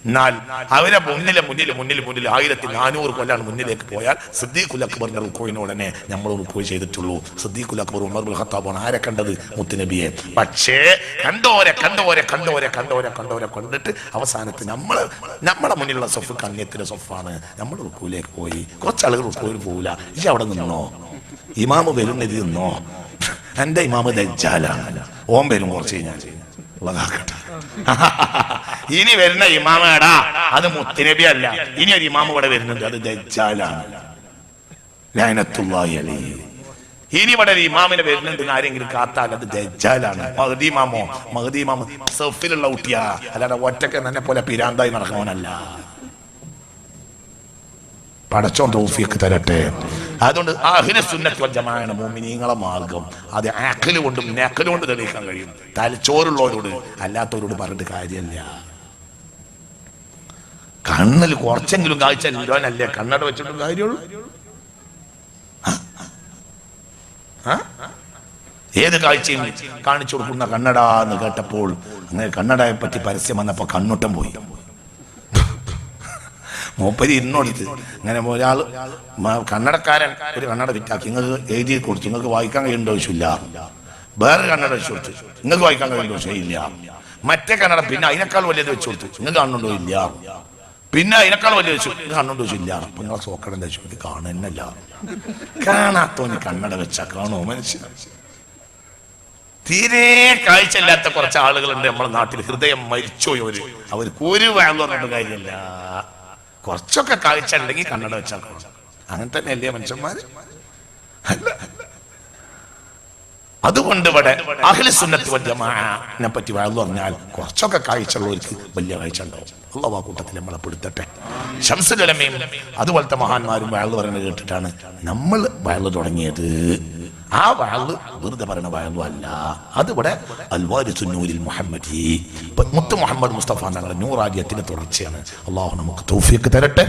എന്നാൽ അവരെ മുന്നിലെ 1400 കൊല്ലാണ് മുന്നിലേക്ക് പോയാൽ സിദ്ദീഖുൽ അക്ബറിന്റെ റുക്കോയിനോടനെ നമ്മൾ റുക്കോയ് ചെയ്തിട്ടുള്ളൂ. സിദ്ദീഖുൽ അക്ബർ ഉമർ ബിൻ ഖത്താബാണ് ആരെ കണ്ടത്? മുത്തുനബിയെ. പക്ഷേ കണ്ടോരെ കണ്ടിട്ട് അവസാനത്ത് നമ്മളെ മുന്നിലുള്ള സൊഫ് കണ്യത്തിന്റെ സൊഫാണ്. നമ്മൾ റുക്കോയിലേക്ക് പോയി. കുറച്ചാളുകൾ റുക്കോയിൽ പോവില്ല. ഈ അവിടെ നിന്നോ, ഇമാമ് വരുന്നത് നിന്നോ. എന്റെ ഇമാമ് ദജ്ജാലാണ്, ഓം വരും കുറച്ച് കഴിഞ്ഞാൽ. ഇനി വരുന്ന ഇമാമേടാ അത് മുത്തുനബി അല്ല. ഇനി ഒരു ഇമാമ ഇവിടെ വരുന്നുണ്ട്, അത് ദജ്ജാലാണ്. ലഅനത്തുല്ലാഹി അലൈഹി. ഇനി ഇവിടെ ഒരു ഇമാമിനെ വരുന്നുണ്ട് ആരെങ്കിലും കാത്താൽ അത് ദജ്ജാലാണ്. മഹ്ദി ഇമാമ് സഫിലുള്ള കുട്ടിയാ, അല്ലാതെ ഒറ്റക്ക് തന്നെ പോലെ പിരാന്തായി നടക്കണവനല്ല. പടച്ചോൻ തൗഫീഖ് തരട്ടെ. അതുകൊണ്ട് അഹ്ലു സുന്നത്ത് വൽ ജമാഅയുടെ മുഅ്മിനീങ്ങളെ മാർഗം അത് അഖ്ല് കൊണ്ടും നഖ്ല് കൊണ്ടും തെളിയിക്കാൻ കഴിയും. തലച്ചോറുള്ളവരോട് അല്ലാത്തവരോട് പറഞ്ഞിട്ട് കാര്യമില്ല. കണ്ണിൽ കുറച്ചെങ്കിലും കാഴ്ച ഇല്ലാനല്ലേ കണ്ണട വെച്ചിട്ട് കാര്യമുള്ളൂ. ഏത് കാഴ്ചയും കാണിച്ചു കൊടുക്കുന്ന കണ്ണട എന്ന് കേട്ടപ്പോൾ അങ്ങനെ കണ്ണടയെ പറ്റി പരസ്യം വന്നപ്പോ കണ്ണുട്ടം പോയി. മൂപ്പരി ഇന്നോടുത്ത് അങ്ങനെ ഒരാൾ കന്നടക്കാരൻ ഒരു കണ്ണട വിറ്റാക്കി നിങ്ങൾക്ക് എഴുതി കൊടുത്തു, നിങ്ങൾക്ക് വായിക്കാൻ കഴിയേണ്ട ആവശ്യമില്ല. വേറെ കണ്ണട വെച്ച് കൊടുത്തു, നിങ്ങൾക്ക് വായിക്കാൻ കഴിയേണ്ട ആവശ്യമില്ല. മറ്റേ കണ്ണട പിന്നെ അതിനേക്കാൾ വലിയത് വെച്ച് കൊടുത്തു, നിങ്ങൾക്ക് കാണുന്നുണ്ടോ ഇല്ല. പിന്നെ അതിനേക്കാൾ വലിയ വെച്ചു, നിങ്ങൾക്ക് കാണുന്നുണ്ടോ ഇല്ല. അപ്പൊ നിങ്ങളെ സോക്കട എന്താ വെച്ചു കാണുന്നല്ല. കാണാത്തോന് കണ്ണട വെച്ചാ കാണുമോ മനുഷ്യൻ? തീരെ കാഴ്ച ഇല്ലാത്ത കുറച്ച് ആളുകളുണ്ട് നമ്മുടെ നാട്ടിൽ. ഹൃദയം മരിച്ചോയോ അവർക്ക് ഒരു വേണം പറഞ്ഞിട്ട് കാര്യമില്ല. കുറച്ചൊക്കെ കാഴ്ച ഉണ്ടെങ്കിൽ കണ്ണട വെച്ചാൽ അങ്ങനെ തന്നെ അല്ലേ മനുഷ്യന്മാര്? അല്ല. അതുകൊണ്ട് ഇവിടെ അഹ്ലു സുന്നത്ത് വൽ ജമാഅനെ പറ്റി വഅദ് പറഞ്ഞാൽ കുറച്ചൊക്കെ കാഴ്ചയുള്ളവർക്ക് വലിയ കാഴ്ച ഉണ്ടാവും. അല്ലാഹു ആ കൂട്ടത്തിൽ നമ്മളെ പെടുത്തട്ടെ. ശംസുൽ ഉലമയും അതുപോലത്തെ മഹാന്മാരും വഅദ് പറയുന്നത് കേട്ടിട്ടാണ് നമ്മൾ വഅദ് തുടങ്ങിയത്. ആ വഅദ് വെറുതെ പറയുന്ന വഅദ് അല്ല. അതിവിടെ അൽ വാരിസുൻ നൂരിൽ മുഹമ്മദി, മുത്ത് മുഹമ്മദ് മുസ്തഫ തങ്ങളുടെ നൂറാര്യത്തിന്റെ തുടർച്ചയാണ്. അല്ലാഹു നമുക്ക് തൗഫീഖ് തരട്ടെ.